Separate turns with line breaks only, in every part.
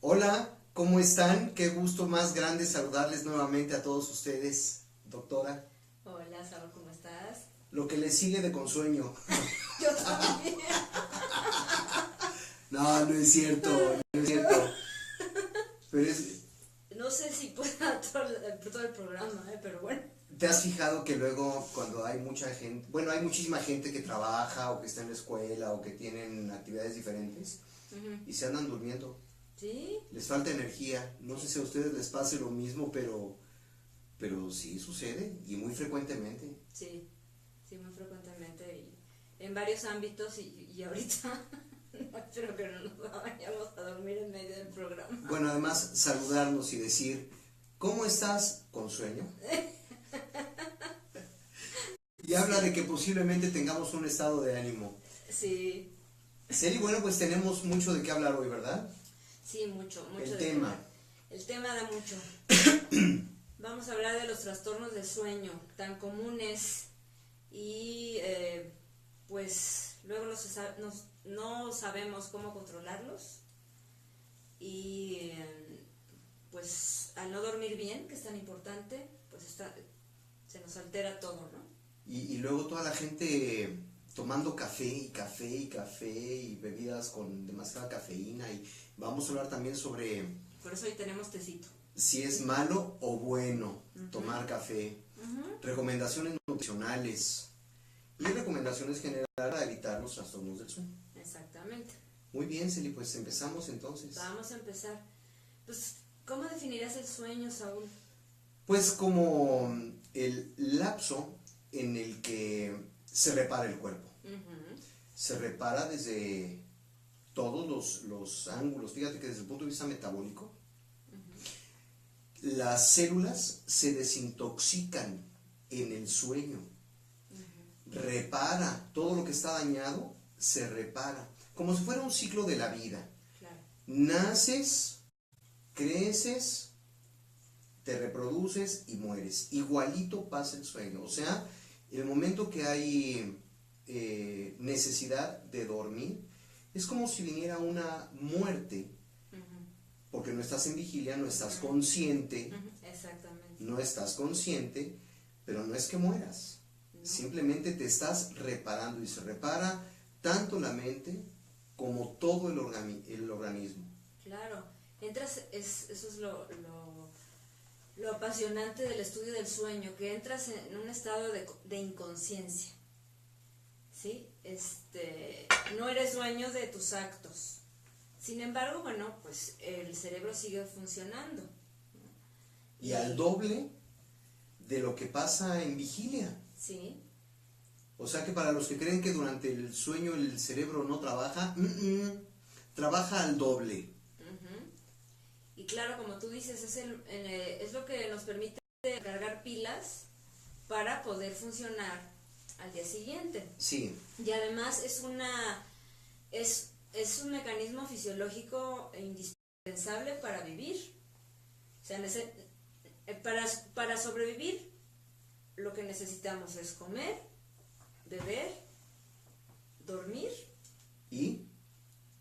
Hola, ¿cómo están? Qué gusto más grande saludarles nuevamente a todos ustedes, doctora.
Hola, Saúl, ¿cómo estás?
Lo que le sigue de consueño.
Yo también.
No, no es cierto, no es cierto. Pero
No sé si pueda todo el programa, pero bueno.
¿te has fijado que luego cuando hay mucha gente, bueno, hay muchísima gente que trabaja o que está en la escuela o que tienen actividades diferentes y se andan durmiendo?
¿Sí?
Les falta energía. No sé si a ustedes les pase lo mismo, pero sí sucede y muy frecuentemente.
Sí, sí, muy frecuentemente y en varios ámbitos y ahorita no, espero que no nos vayamos a dormir en medio del programa.
Bueno, además saludarnos y decir, ¿cómo estás? ¿Con sueño? Y habla de que posiblemente tengamos un estado de ánimo.
Sí,
Celi, bueno, pues tenemos mucho de qué hablar hoy, ¿verdad?
sí, mucho
El
de qué
tema.
hablar. El tema da mucho. Vamos a hablar de los trastornos del sueño, tan comunes y pues luego no sabemos cómo controlarlos y pues al no dormir bien, que es tan importante, pues se nos altera todo, ¿no?
Y luego toda la gente tomando café y café y café y bebidas con demasiada cafeína. Y vamos a hablar también sobre
Por eso hoy tenemos tecito.
si es malo o bueno tomar café, recomendaciones nutricionales y recomendaciones generales para evitar los trastornos del sueño.
Exactamente.
Muy bien, Celi, pues empezamos entonces.
Vamos a empezar. Pues, ¿cómo definirás el sueño, Saúl?
Pues como el lapso en el que se repara el cuerpo. Se repara desde todos los ángulos. Fíjate que desde el punto de vista metabólico, las células se desintoxican en el sueño. Repara todo lo que está dañado, se repara. Como si fuera un ciclo de la vida.
Claro.
Naces, creces, te reproduces y mueres. Igualito pasa el sueño. O sea, el momento que hay necesidad de dormir, es como si viniera una muerte, porque no estás en vigilia, no estás consciente,
Exactamente.
no estás consciente, pero no es que mueras.
No.
Simplemente te estás reparando y se repara tanto la mente como todo el organismo.
Claro, eso es lo apasionante del estudio del sueño, que entras en un estado de inconsciencia, ¿sí? No eres dueño de tus actos. Sin embargo, bueno, pues el cerebro sigue funcionando, ¿no?
Y al doble de lo que pasa en vigilia.
Sí.
O sea que para los que creen que durante el sueño el cerebro no trabaja, trabaja al doble.
Y claro, como tú dices, es lo que nos permite cargar pilas para poder funcionar al día siguiente.
Sí.
Y además es un mecanismo fisiológico indispensable para vivir. O sea, para sobrevivir lo que necesitamos es comer, beber, dormir.
¿Y?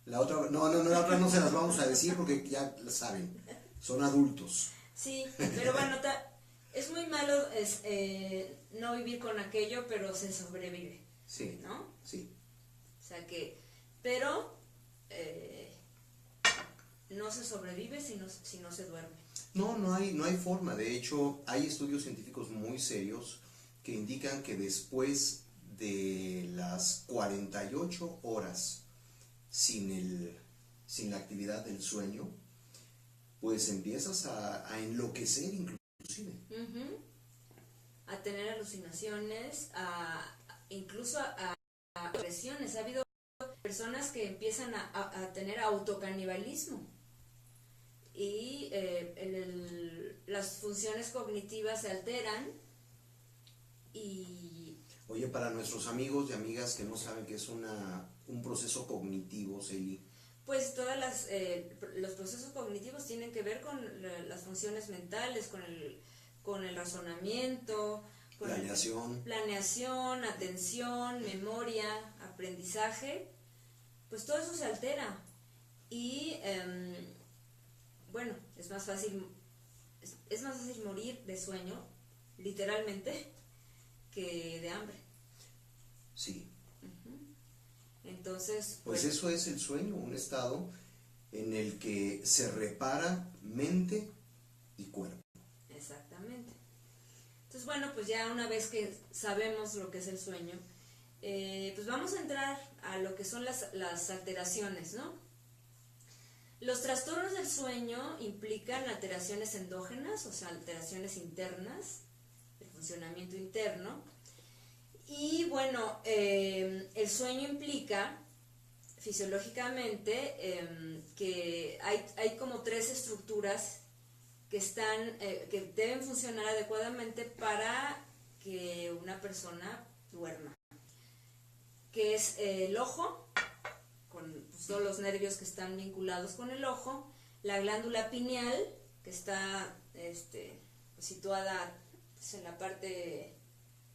La otra, la otra no se las vamos a decir porque ya la saben, son adultos.
Sí, pero bueno, es muy malo no vivir con aquello, pero se sobrevive.
Sí,
¿no?
sí.
O sea pero no se sobrevive si no se duerme.
No hay forma. De hecho, hay estudios científicos muy serios que indican que después de las 48 horas sin la actividad del sueño, pues empiezas a enloquecer inclusive.
A tener alucinaciones, incluso a agresiones. Ha habido personas que empiezan a tener autocanibalismo y las funciones cognitivas se alteran y...
Oye, para nuestros amigos y amigas que no saben qué es un proceso cognitivo, Celi.
Pues los procesos cognitivos tienen que ver con las funciones mentales, con el razonamiento, con planeación, atención, memoria, aprendizaje. Pues todo eso se altera y bueno, es más fácil morir de sueño, literalmente, que de hambre.
Sí.
Entonces,
pues eso es el sueño, un estado en el que se repara mente y cuerpo.
Exactamente. Entonces, bueno, pues ya una vez que sabemos lo que es el sueño, pues vamos a entrar a lo que son las alteraciones, ¿no? Los trastornos del sueño implican alteraciones endógenas, o sea, alteraciones internas, el funcionamiento interno. Y bueno, el sueño implica fisiológicamente que hay como 3 estructuras que deben funcionar adecuadamente para que una persona duerma, que es el ojo, con pues, todos los nervios que están vinculados con el ojo, la glándula pineal, que está situada pues, en la parte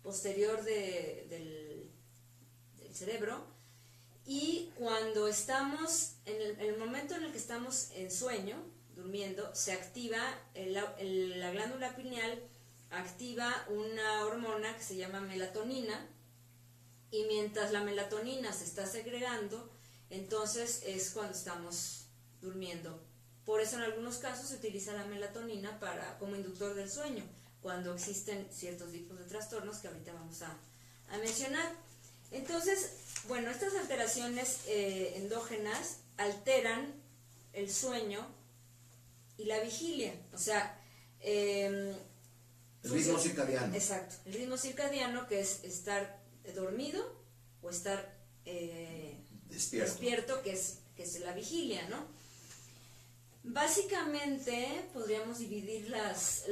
posterior del cerebro, y cuando estamos, en el momento en el que estamos en sueño, durmiendo, se activa, la glándula pineal activa una hormona que se llama melatonina, y mientras la melatonina se está segregando, entonces es cuando estamos durmiendo. Por eso en algunos casos se utiliza la melatonina como inductor del sueño, cuando existen ciertos tipos de trastornos que ahorita vamos a mencionar. Entonces, bueno, estas alteraciones endógenas alteran el sueño y la vigilia, o sea,
el ritmo circadiano.
Exacto, el ritmo circadiano, que es estar dormido o estar despierto, que es la vigilia, ¿no? Básicamente podríamos dividir los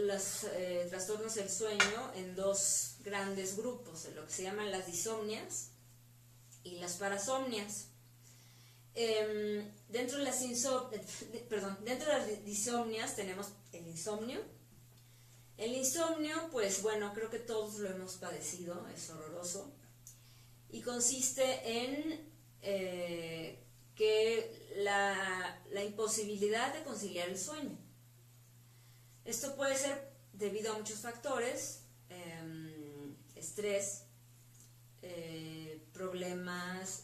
trastornos del sueño en 2 grandes grupos, lo que se llaman las disomnias y las parasomnias. Dentro de las disomnias tenemos el insomnio. El insomnio, pues bueno, creo que todos lo hemos padecido, es horroroso, y consiste en que la imposibilidad de conciliar el sueño. Esto puede ser debido a muchos factores, estrés, problemas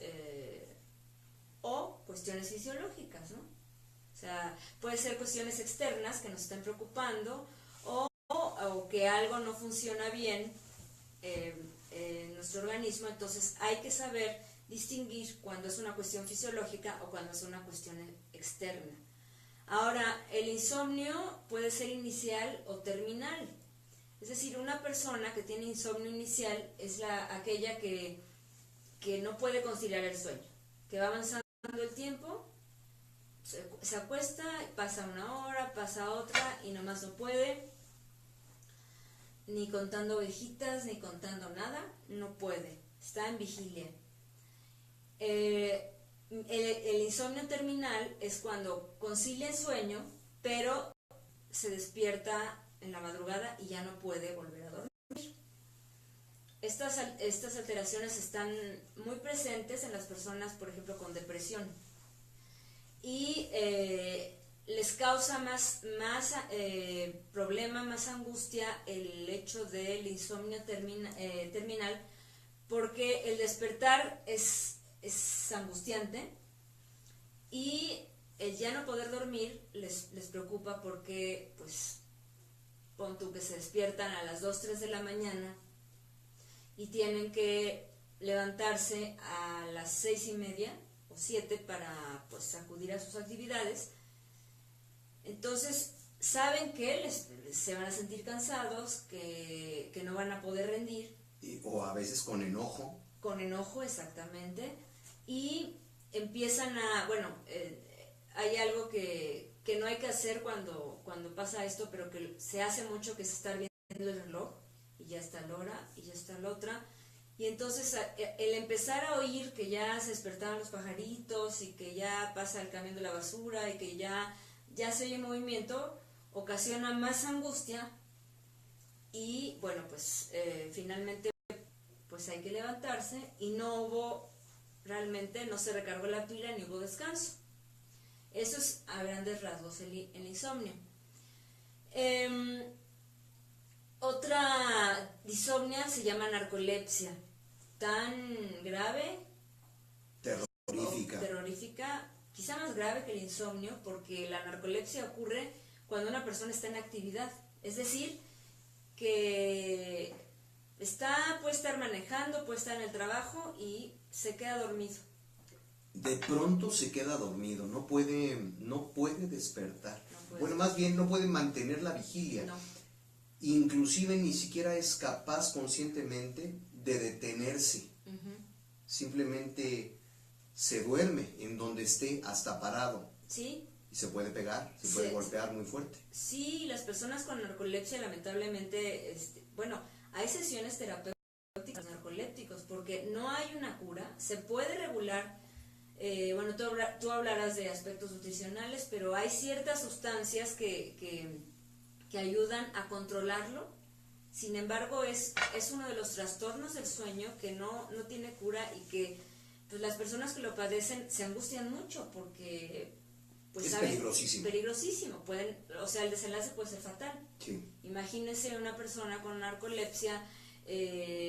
o cuestiones fisiológicas, ¿no? O sea, puede ser cuestiones externas que nos estén preocupando o que algo no funciona bien en nuestro organismo. Entonces hay que saber distinguir cuando es una cuestión fisiológica o cuando es una cuestión externa. Ahora, el insomnio puede ser inicial o terminal. Es decir, una persona que tiene insomnio inicial es aquella que no puede conciliar el sueño, que va avanzando el tiempo, se acuesta, pasa 1 hora, pasa otra y nomás no puede, ni contando ovejitas, ni contando nada, no puede, está en vigilia. El insomnio terminal es cuando concilia el sueño, pero se despierta en la madrugada y ya no puede volver a dormir. Estas alteraciones están muy presentes en las personas, por ejemplo, con depresión, y les causa más problema, más angustia el hecho del insomnio terminal, porque el despertar es angustiante, y el ya no poder dormir les preocupa porque, pues, pon tú que se despiertan a las 2, 3 de la mañana y tienen que levantarse a las 6:30 o 7 para, pues, acudir a sus actividades. Entonces saben que se van a sentir cansados, que no van a poder rendir.
O a veces con enojo.
Con enojo, exactamente. Y empiezan hay algo que no hay que hacer cuando pasa esto, pero que se hace mucho, que es estar viendo el reloj, y ya está la hora, y ya está la otra. Y entonces el empezar a oír que ya se despertaban los pajaritos, y que ya pasa el camión de la basura, y que ya se oye movimiento, ocasiona más angustia. Y bueno, pues finalmente pues hay que levantarse, y realmente no se recargó la pila ni hubo descanso. Eso es a grandes rasgos el insomnio. Em, Otra disopnia se llama narcolepsia, tan grave
Terrorífica.
terrorífica, quizá más grave que el insomnio, porque la narcolepsia ocurre cuando una persona está en actividad, es decir, que puede estar manejando, puede estar en el trabajo y se queda dormido.
De pronto se queda dormido, no puede despertar.
No puede.
Bueno, más bien no puede mantener la vigilia.
No.
Inclusive ni siquiera es capaz conscientemente de detenerse.
Uh-huh.
Simplemente se duerme en donde esté hasta parado.
Sí.
Y se puede pegar, se puede golpear muy fuerte.
Sí, las personas con narcolepsia lamentablemente, bueno, hay sesiones terapéuticas narcolépticos porque no hay una cura, se puede regular. Bueno, tú hablarás de aspectos nutricionales, pero hay ciertas sustancias que ayudan a controlarlo. Sin embargo, es uno de los trastornos del sueño que no tiene cura y que pues, las personas que lo padecen se angustian mucho porque pues,
es peligrosísimo.
Peligrosísimo. El desenlace puede ser fatal.
Sí.
Imagínense una persona con narcolepsia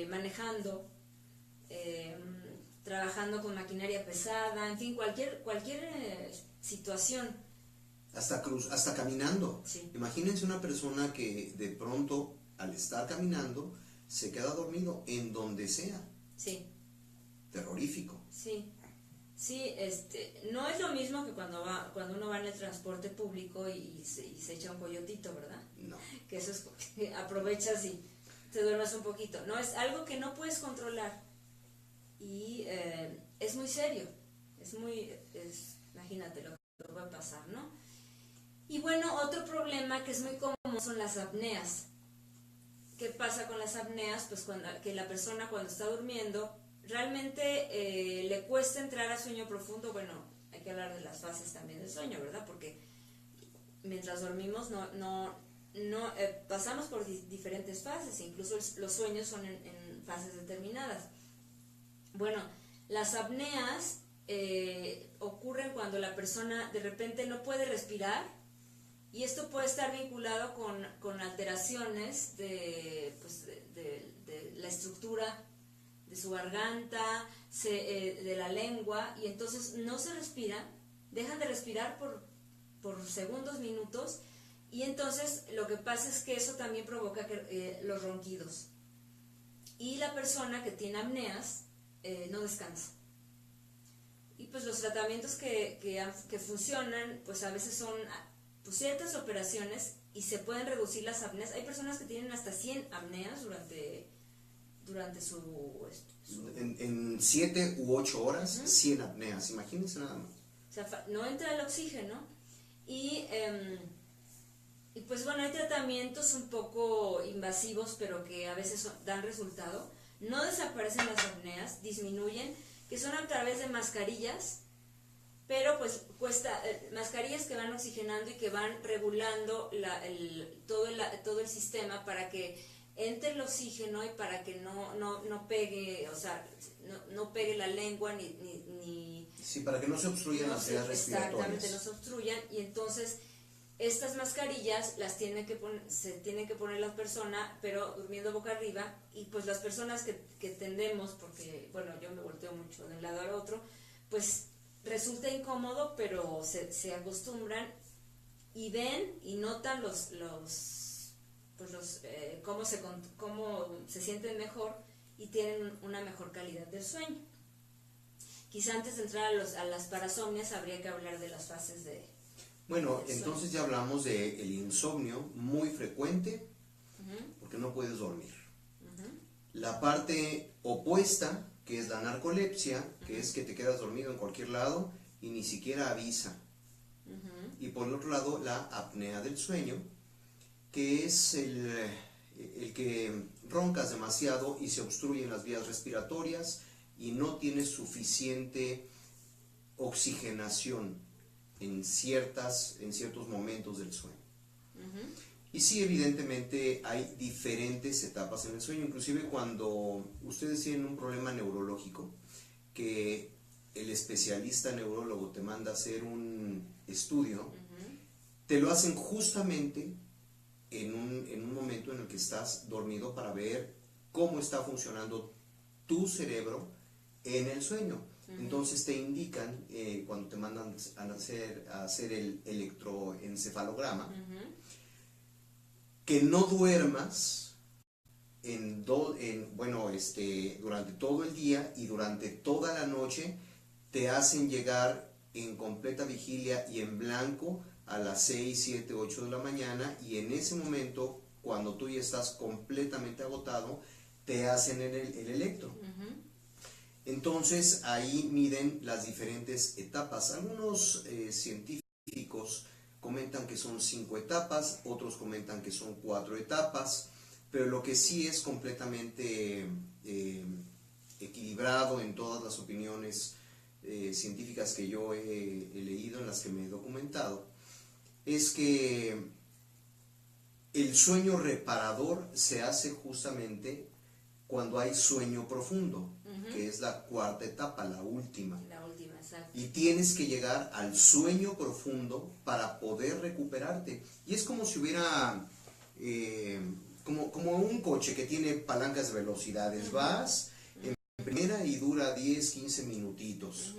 manejando, trabajando con maquinaria pesada, en fin, cualquier situación.
Hasta caminando.
Sí.
Imagínense una persona que de pronto, al estar caminando, se queda dormido en donde sea.
Sí.
Terrorífico.
Sí. Sí, no es lo mismo que cuando uno va en el transporte público y se echa un coyotito, ¿verdad?
No.
Que eso es, aprovechas y te duermes un poquito. No, es algo que no puedes controlar y es muy serio. Imagínate lo que va a pasar, ¿no? Y bueno, otro problema que es muy común son las apneas. ¿Qué pasa con las apneas? Pues que la persona cuando está durmiendo realmente le cuesta entrar a sueño profundo. Bueno, hay que hablar de las fases también del sueño, ¿verdad? Porque mientras dormimos pasamos por diferentes fases, incluso los sueños son en fases determinadas. Bueno, las apneas ocurren cuando la persona de repente no puede respirar. Y esto puede estar vinculado con alteraciones de la estructura de su garganta, de la lengua, y entonces no se respiran, dejan de respirar por segundos, minutos, y entonces lo que pasa es que eso también provoca los ronquidos. Y la persona que tiene apneas no descansa. Y pues los tratamientos que funcionan, pues a veces son ciertas operaciones y se pueden reducir las apneas. Hay personas que tienen hasta 100 apneas durante su
en 7 u 8 horas, 100 apneas, imagínense nada más.
O sea, no entra el oxígeno y pues bueno, hay tratamientos un poco invasivos, pero que a veces dan resultado. No desaparecen las apneas, disminuyen, que son a través de mascarillas, pero pues mascarillas que van oxigenando y que van regulando todo el sistema para que entre el oxígeno y para que no pegue, o sea, no pegue la lengua ni
sí, para que no se obstruyan las vías respiratorias.
Exactamente, no se obstruyan, y entonces estas mascarillas se tienen que poner la persona, pero durmiendo boca arriba, y pues las personas que tendemos, porque bueno, yo me volteo mucho de un lado al otro, pues resulta incómodo, pero se acostumbran y ven y notan cómo se sienten mejor y tienen una mejor calidad del sueño. Quizá antes de entrar a las parasomnias habría que hablar de las fases de...
Bueno, entonces ya hablamos del insomnio muy frecuente, porque no puedes dormir. La parte opuesta, que es la narcolepsia, que es que te quedas dormido en cualquier lado y ni siquiera avisa. Y por el otro lado, la apnea del sueño, que es el que roncas demasiado y se obstruyen las vías respiratorias y no tienes suficiente oxigenación en ciertos momentos del sueño. Y sí, evidentemente hay diferentes etapas en el sueño, inclusive cuando ustedes tienen un problema neurológico que el especialista neurólogo te manda a hacer un estudio, te lo hacen justamente en un momento en el que estás dormido para ver cómo está funcionando tu cerebro en el sueño. Entonces te indican, cuando te mandan a hacer el electroencefalograma, que no duermas durante todo el día y durante toda la noche. Te hacen llegar en completa vigilia y en blanco a las 6, 7, 8 de la mañana, y en ese momento, cuando tú ya estás completamente agotado, te hacen el electro. Entonces ahí miden las diferentes etapas. Algunos científicos comentan que son 5 etapas, otros comentan que son 4 etapas, pero lo que sí es completamente equilibrado en todas las opiniones científicas que yo he leído, en las que me he documentado, es que el sueño reparador se hace justamente cuando hay sueño profundo, que es la 4ª etapa, la última.
La última, exacto.
Y tienes que llegar al sueño profundo para poder recuperarte. Y es como si hubiera, como un coche que tiene palancas de velocidades. Vas en primera y dura 10, 15 minutitos.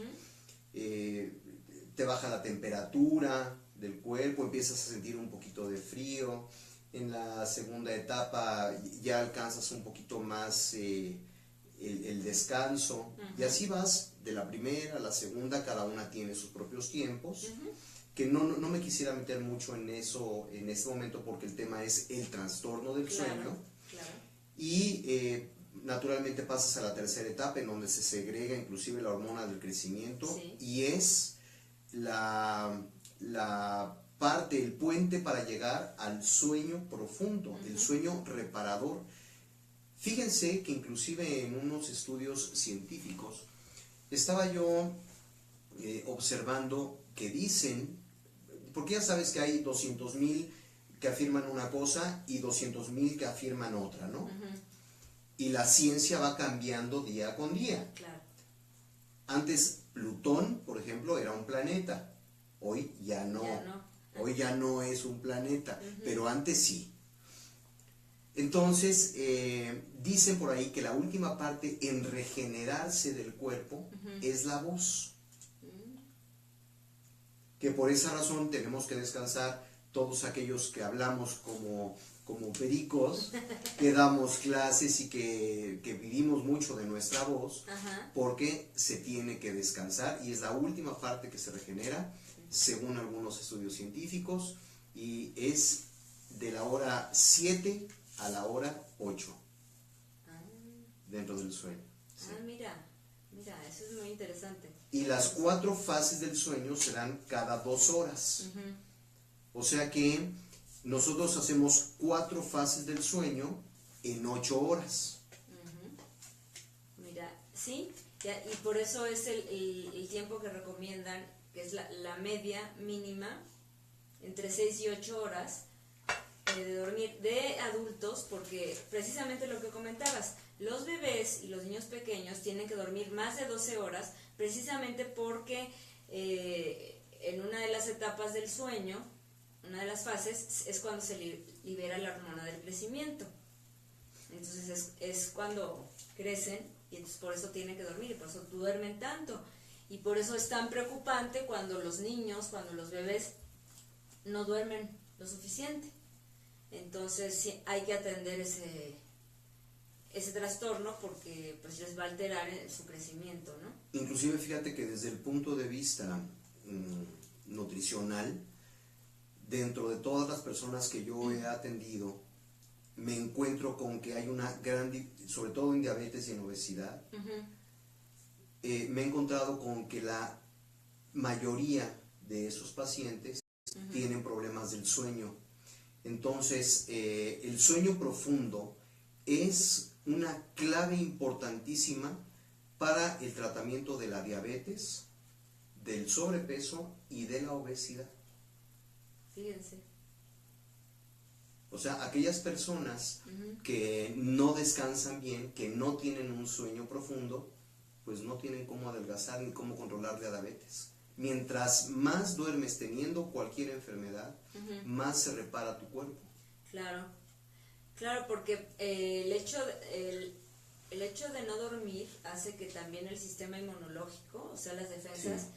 Te baja la temperatura del cuerpo, empiezas a sentir un poquito de frío. En la segunda etapa ya alcanzas un poquito más el descanso, y así vas de la primera a la segunda. Cada una tiene sus propios tiempos, que no me quisiera meter mucho en eso en este momento, porque el tema es el trastorno del sueño.
Claro.
Y naturalmente pasas a la 3ª etapa, en donde se segrega inclusive la hormona del crecimiento, y es la parte, el puente para llegar al sueño profundo, el sueño reparador. Fíjense que inclusive en unos estudios científicos estaba yo observando que dicen, porque ya sabes que hay 200,000 que afirman una cosa y 200,000 que afirman otra, ¿no? Y la ciencia va cambiando día con día.
Claro.
Antes Plutón, por ejemplo, era un planeta. Hoy ya no. Hoy ya no es un planeta, pero antes sí. Entonces, dicen por ahí que la última parte en regenerarse del cuerpo es la voz. Que por esa razón tenemos que descansar todos aquellos que hablamos como pericos, que damos clases y que vivimos mucho de nuestra voz, porque se tiene que descansar, y es la última parte que se regenera, según algunos estudios científicos, y es de la hora 7 a la hora 8 dentro del sueño.
Sí. Mira, eso es muy interesante.
Y las 4 fases del sueño serán cada 2 horas. O sea que nosotros hacemos 4 fases del sueño en 8 horas.
Mira, sí, y por eso es el tiempo que recomiendan, que es la media mínima, entre 6 y 8 horas de dormir de adultos, porque precisamente lo que comentabas, los bebés y los niños pequeños tienen que dormir más de 12 horas, precisamente porque en una de las etapas del sueño, una de las fases, es cuando se libera la hormona del crecimiento. Entonces es cuando crecen, y entonces por eso tienen que dormir, y por eso duermen tanto. Y por eso es tan preocupante cuando los niños, cuando los bebés no duermen lo suficiente. Entonces sí, hay que atender ese trastorno, porque pues les va a alterar su crecimiento, ¿no?
Inclusive fíjate que desde el punto de vista nutricional, dentro de todas las personas que yo he atendido, me encuentro con que hay una gran, sobre todo en diabetes y en obesidad, me he encontrado con que la mayoría de esos pacientes tienen problemas del sueño. Entonces, el sueño profundo es una clave importantísima para el tratamiento de la diabetes, del sobrepeso y de la obesidad.
Fíjense.
O sea, aquellas personas que no descansan bien, que no tienen un sueño profundo, pues no tienen cómo adelgazar ni cómo controlar la diabetes. Mientras más duermes teniendo cualquier enfermedad, más se repara tu cuerpo.
Claro, claro, porque el hecho de no dormir hace que también el sistema inmunológico, o sea, las defensas,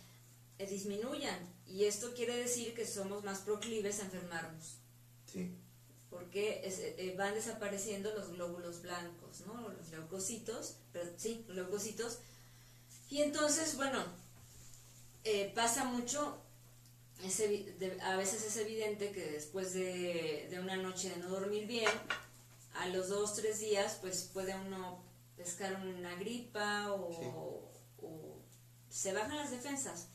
disminuyan. Y esto quiere decir que somos más proclives a enfermarnos.
Sí.
Porque van desapareciendo los glóbulos blancos, ¿no? Los leucocitos, los leucocitos. Y entonces, bueno, pasa mucho, a veces es evidente que después de una noche de no dormir bien, a los 2-3 días, pues puede uno pescar una gripa o se bajan las defensas.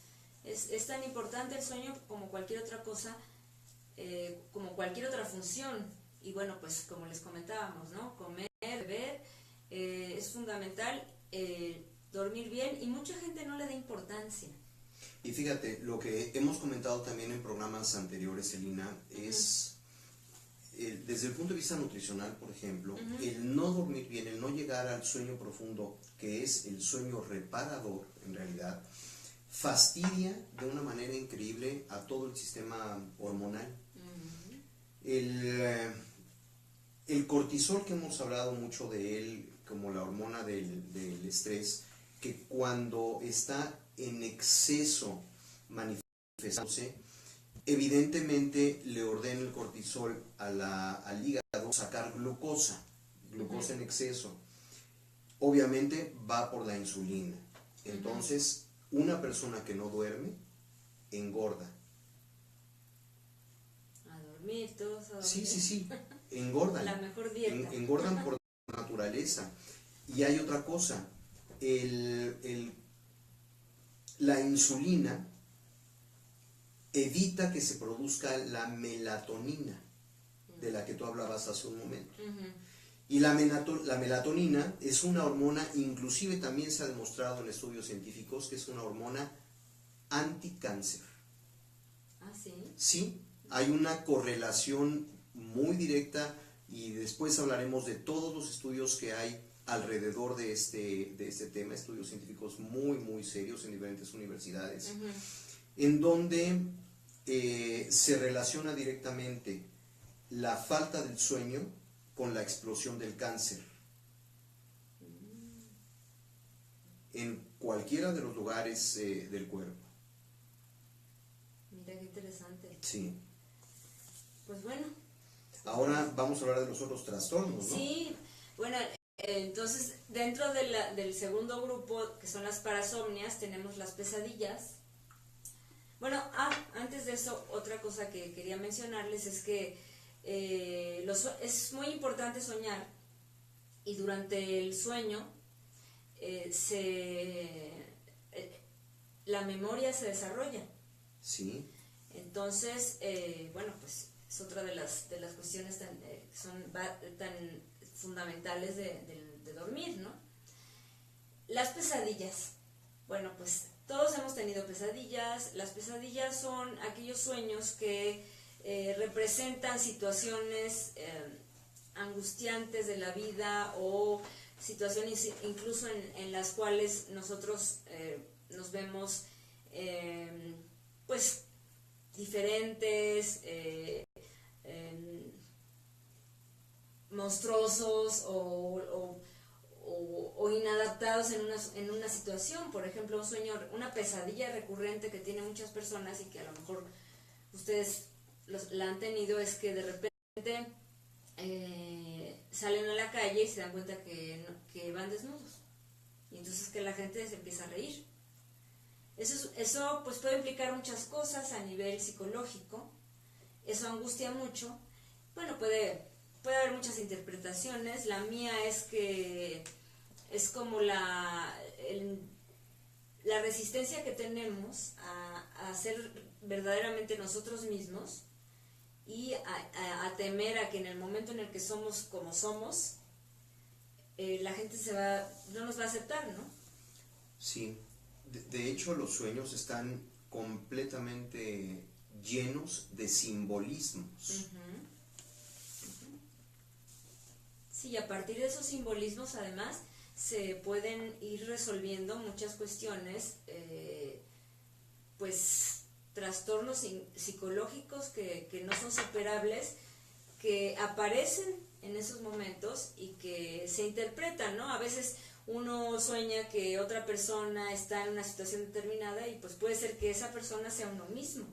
Es tan importante el sueño como cualquier otra cosa, como cualquier otra función. Y bueno, pues como les comentábamos, ¿no? Comer, beber, es fundamental, dormir bien, y mucha gente no le da importancia.
Y fíjate, lo que hemos comentado también en programas anteriores, Celina, es desde el punto de vista nutricional, por ejemplo, el no dormir bien, el no llegar al sueño profundo, que es el sueño reparador en realidad, fastidia de una manera increíble a todo el sistema hormonal. El cortisol, que hemos hablado mucho de él como la hormona del estrés, que cuando está en exceso manifestándose, evidentemente le ordena el cortisol al hígado sacar glucosa en exceso. Obviamente va por la insulina. Entonces, una persona que no duerme, engorda.
A dormir, todos a dormir.
Sí, engordan.
La mejor dieta.
Engordan por naturaleza. Y hay otra cosa, la insulina evita que se produzca la melatonina, de la que tú hablabas hace un momento. Y la melatonina es una hormona, inclusive también se ha demostrado en estudios científicos que es una hormona anticáncer.
¿Ah, sí?
Sí, hay una correlación muy directa, y después hablaremos de todos los estudios que hay alrededor de este tema, estudios científicos muy, muy serios en diferentes universidades, en donde se relaciona directamente la falta del sueño con la explosión del cáncer en cualquiera de los lugares del cuerpo.
Mira qué interesante.
Sí.
Pues bueno.
Ahora vamos a hablar de los otros trastornos, ¿no?
Sí, bueno, entonces dentro del segundo grupo, que son las parasomnias, tenemos las pesadillas. Bueno, antes de eso, otra cosa que quería mencionarles es que es muy importante soñar, y durante el sueño la memoria se desarrolla.
Sí.
Entonces, bueno, pues es otra de las cuestiones tan fundamentales de dormir, ¿no? Las pesadillas. Bueno, pues todos hemos tenido pesadillas. Las pesadillas son aquellos sueños que representan situaciones angustiantes de la vida, o situaciones incluso en las cuales nosotros nos vemos pues diferentes, monstruosos o inadaptados en una situación. Por ejemplo, una pesadilla recurrente que tienen muchas personas, y que a lo mejor ustedes la han tenido, es que de repente salen a la calle y se dan cuenta que van desnudos, y entonces que la gente se empieza a reír. Eso pues puede implicar muchas cosas a nivel psicológico. Eso angustia mucho. Bueno, puede haber muchas interpretaciones. La mía es que es como la resistencia que tenemos a ser verdaderamente nosotros mismos, y a temer a que en el momento en el que somos como somos, la gente no nos va a aceptar, ¿no?
Sí. De hecho, los sueños están completamente llenos de simbolismos.
Sí, y a partir de esos simbolismos, además, se pueden ir resolviendo muchas cuestiones, pues trastornos psicológicos que no son superables, que aparecen en esos momentos y que se interpretan, ¿no? A veces uno sueña que otra persona está en una situación determinada y pues puede ser que esa persona sea uno mismo.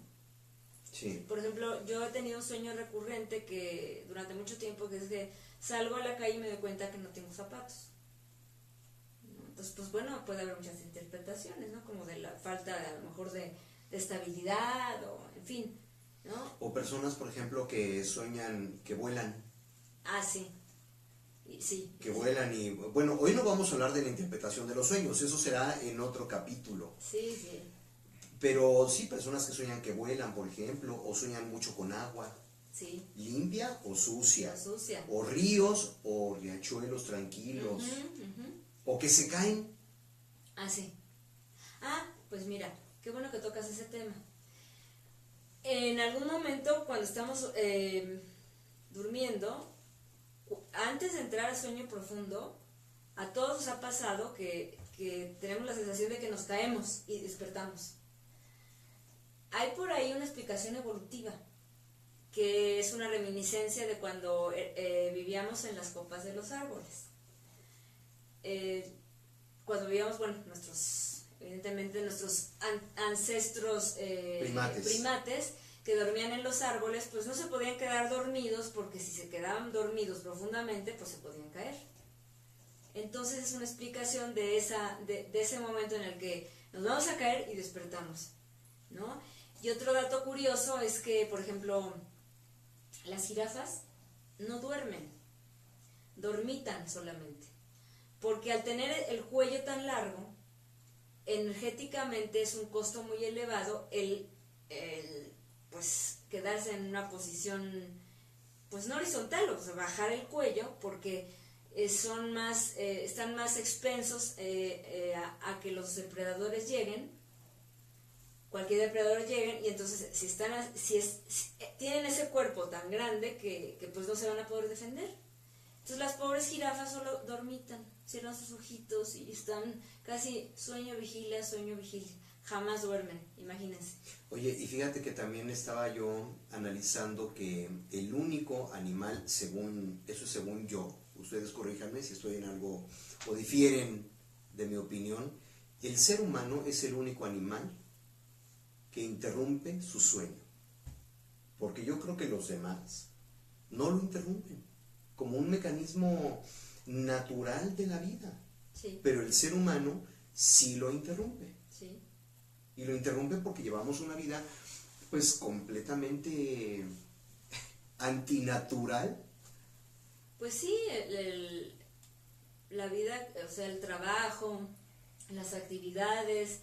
Sí.
Por ejemplo, yo he tenido un sueño recurrente que durante mucho tiempo, que es que salgo a la calle y me doy cuenta que no tengo zapatos, ¿no? Entonces, pues bueno, puede haber muchas interpretaciones, ¿no? Como de la falta, a lo mejor, de estabilidad, o en fin, ¿no?
O personas, por ejemplo, que sueñan que vuelan.
Ah, sí. Sí.
Que vuelan y... Bueno, hoy no vamos a hablar de la interpretación de los sueños, eso será en otro capítulo.
Sí, sí.
Pero sí, personas que sueñan que vuelan, por ejemplo, o sueñan mucho con agua.
Sí.
Limpia o sucia.
O sucia.
O ríos o riachuelos tranquilos. O que se caen.
Ah, sí. Ah, pues mira, qué bueno que tocas ese tema. En algún momento, cuando estamos durmiendo, antes de entrar a sueño profundo, a todos nos ha pasado que tenemos la sensación de que nos caemos y despertamos. Hay por ahí una explicación evolutiva, que es una reminiscencia de cuando vivíamos en las copas de los árboles. Cuando vivíamos, bueno, evidentemente nuestros ancestros primates que dormían en los árboles, pues no se podían quedar dormidos, porque si se quedaban dormidos profundamente, pues se podían caer. Entonces es una explicación de ese momento en el que nos vamos a caer y despertamos, ¿no? Y otro dato curioso es que, por ejemplo, las jirafas no duermen, dormitan solamente, porque al tener el cuello tan largo, energéticamente es un costo muy elevado el pues quedarse en una posición, pues no horizontal, o sea, bajar el cuello, porque están más expensos a que los depredadores lleguen, cualquier depredador lleguen, y entonces si tienen ese cuerpo tan grande que pues no se van a poder defender. Entonces las pobres jirafas solo dormitan, cierran sus ojitos y están casi sueño vigilia, jamás duermen, imagínense.
Oye, y fíjate que también estaba yo analizando que el único animal, según yo, ustedes corríjanme si estoy en algo o difieren de mi opinión, el ser humano es el único animal que interrumpe su sueño. Porque yo creo que los demás no lo interrumpen, como un mecanismo natural de la vida.
Sí.
Pero el ser humano sí lo interrumpe.
Sí.
Y lo interrumpe porque llevamos una vida pues completamente antinatural.
Pues sí, la vida, o sea, el trabajo, las actividades,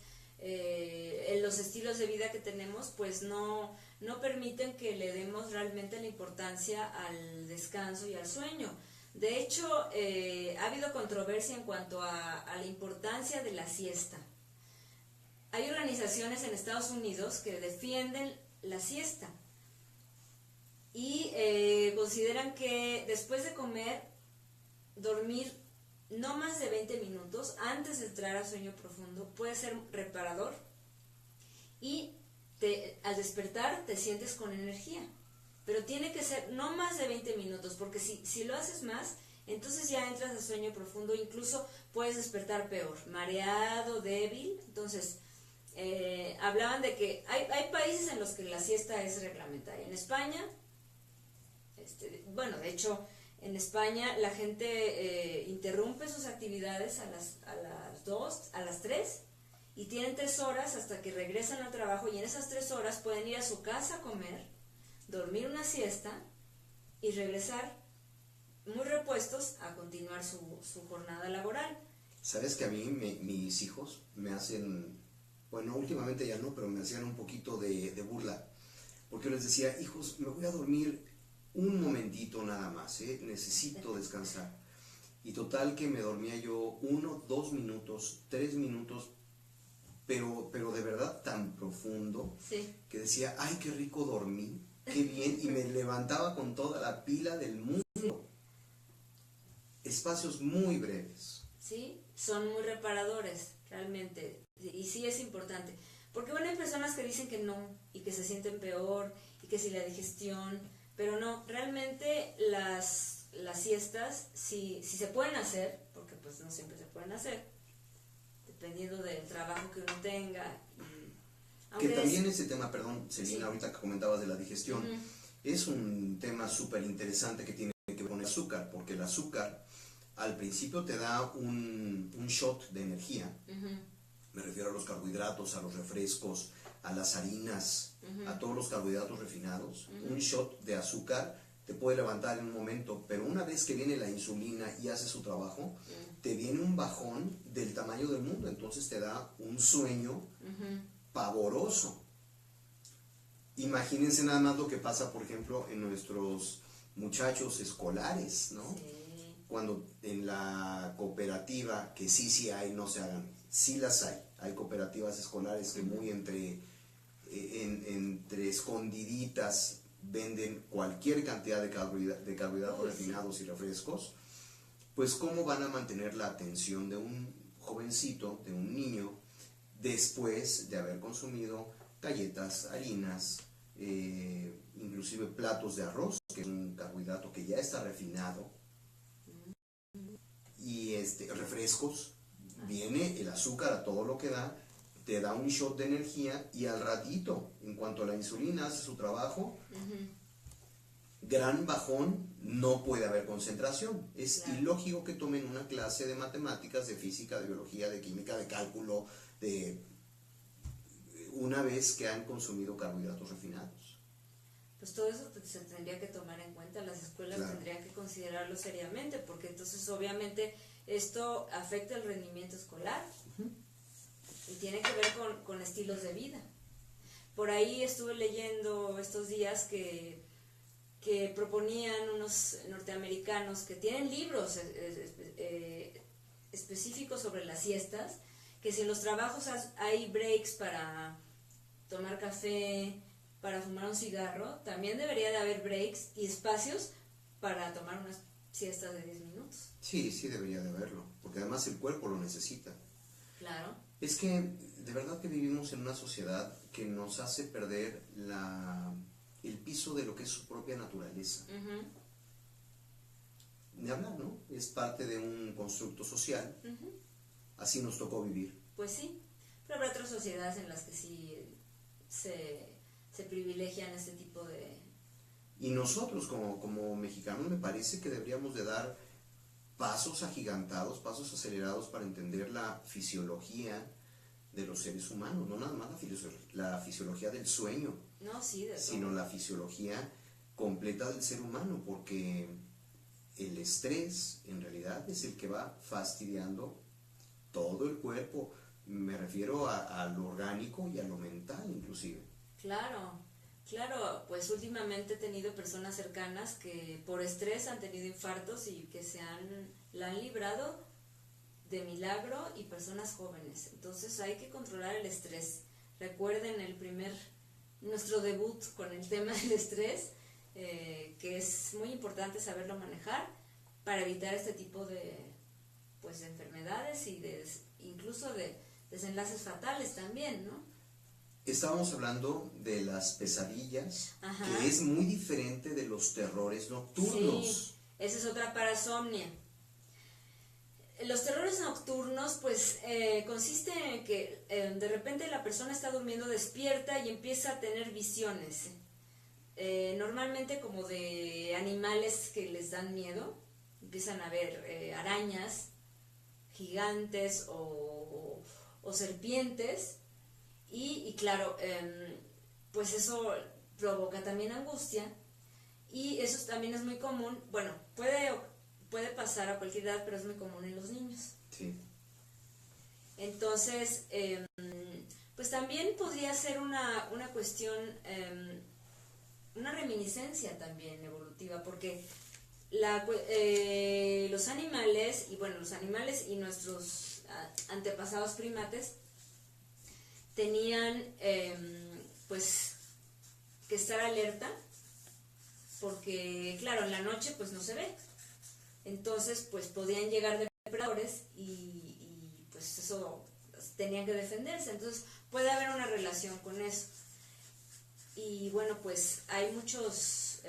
los estilos de vida que tenemos, pues no permiten que le demos realmente la importancia al descanso y al sueño. De hecho, ha habido controversia en cuanto a la importancia de la siesta. Hay organizaciones en Estados Unidos que defienden la siesta y consideran que después de comer, dormir no más de 20 minutos antes de entrar a sueño profundo puede ser reparador y al despertar te sientes con energía. Pero tiene que ser no más de 20 minutos, porque si lo haces más, entonces ya entras a sueño profundo, incluso puedes despertar peor, mareado, débil. Entonces, hablaban de que hay países en los que la siesta es reglamentaria. En España, bueno, de hecho, en España la gente interrumpe sus actividades a las 2, a las 3, y tienen 3 horas hasta que regresan al trabajo, y en esas 3 horas pueden ir a su casa a comer, dormir una siesta y regresar muy repuestos a continuar su jornada laboral.
¿Sabes que a mí mis hijos me hacen, bueno, últimamente ya no, pero me hacían un poquito de burla? Porque yo les decía, hijos, me voy a dormir un momentito nada más, necesito descansar. Y total que me dormía yo 1, 2 minutos, 3 minutos, pero de verdad tan profundo,
sí,
que decía, ay, qué rico dormí, qué bien, y me levantaba con toda la pila del mundo. Espacios muy breves.
¿sí? Son muy reparadores, realmente, y sí es importante. Porque bueno, hay personas que dicen que no, y que se sienten peor, y que si la digestión, pero no, realmente las siestas, si se pueden hacer, porque pues no siempre se pueden hacer, dependiendo del trabajo que uno tenga.
Que también ese tema, perdón, Celina,
sí.
ahorita que comentabas de la digestión, es un tema súper interesante que tiene que ver con el azúcar, porque el azúcar al principio te da un shot de energía. Me refiero a los carbohidratos, a los refrescos, a las harinas, a todos los carbohidratos refinados. Un shot de azúcar te puede levantar en un momento, pero una vez que viene la insulina y hace su trabajo, te viene un bajón del tamaño del mundo, entonces te da un sueño pavoroso. Imagínense nada más lo que pasa, por ejemplo, en nuestros muchachos escolares, ¿no?
Sí.
Cuando en la cooperativa, que sí hay, no se hagan, sí las hay cooperativas escolares que muy entre escondiditas venden cualquier cantidad de carbohidratos refinados y refrescos. Pues cómo van a mantener la atención de un jovencito, de un niño, después de haber consumido galletas, harinas, inclusive platos de arroz, que es un carbohidrato que ya está refinado, y refrescos, viene el azúcar a todo lo que da, te da un shot de energía y al ratito, en cuanto la insulina hace su trabajo, gran bajón, no puede haber concentración. Es ilógico que tomen una clase de matemáticas, de física, de biología, de química, de cálculo, una vez que han consumido carbohidratos refinados.
Pues todo eso se tendría que tomar en cuenta, las escuelas tendrían que considerarlo seriamente, porque entonces obviamente esto afecta el rendimiento escolar y tiene que ver con estilos de vida. Por ahí estuve leyendo estos días que proponían unos norteamericanos que tienen libros específicos sobre las siestas, que si en los trabajos hay breaks para tomar café, para fumar un cigarro, también debería de haber breaks y espacios para tomar unas siestas de 10 minutos.
Sí, debería de haberlo, porque además el cuerpo lo necesita.
Claro. Es
que de verdad que vivimos en una sociedad que nos hace perder el piso de lo que es su propia naturaleza. Ni hablar, ¿no? Es parte de un constructo social. Así nos tocó vivir.
Pues sí, pero habrá otras sociedades en las que sí se privilegian este tipo de...
Y nosotros como mexicanos me parece que deberíamos de dar pasos agigantados, pasos acelerados para entender la fisiología de los seres humanos, no nada más la fisiología del sueño, sino la fisiología completa del ser humano, porque el estrés en realidad es el que va fastidiando todo el cuerpo. Me refiero a lo orgánico y a lo mental inclusive.
Claro, pues últimamente he tenido personas cercanas que por estrés han tenido infartos y que la han librado de milagro, y personas jóvenes. Entonces hay que controlar el estrés. Recuerden nuestro debut con el tema del estrés, que es muy importante saberlo manejar para evitar este tipo de enfermedades y incluso de desenlaces fatales también, ¿no?
Estábamos hablando de las pesadillas, que es muy diferente de los terrores nocturnos.
Sí, esa es otra parasomnia. Los terrores nocturnos, pues, consiste en que de repente la persona está durmiendo despierta y empieza a tener visiones. Normalmente como de animales que les dan miedo. Empiezan a ver arañas, gigantes o serpientes. Y claro, pues eso provoca también angustia, y eso también es muy común. Bueno, puede pasar a cualquier edad, pero es muy común en los niños.
Sí.
Entonces, pues también podría ser una cuestión, una reminiscencia también evolutiva, porque los animales y nuestros antepasados primates tenían pues que estar alerta, porque claro, en la noche pues no se ve, entonces pues podían llegar de depredadores pues eso tenían que defenderse. Entonces puede haber una relación con eso. Y bueno, pues hay muchas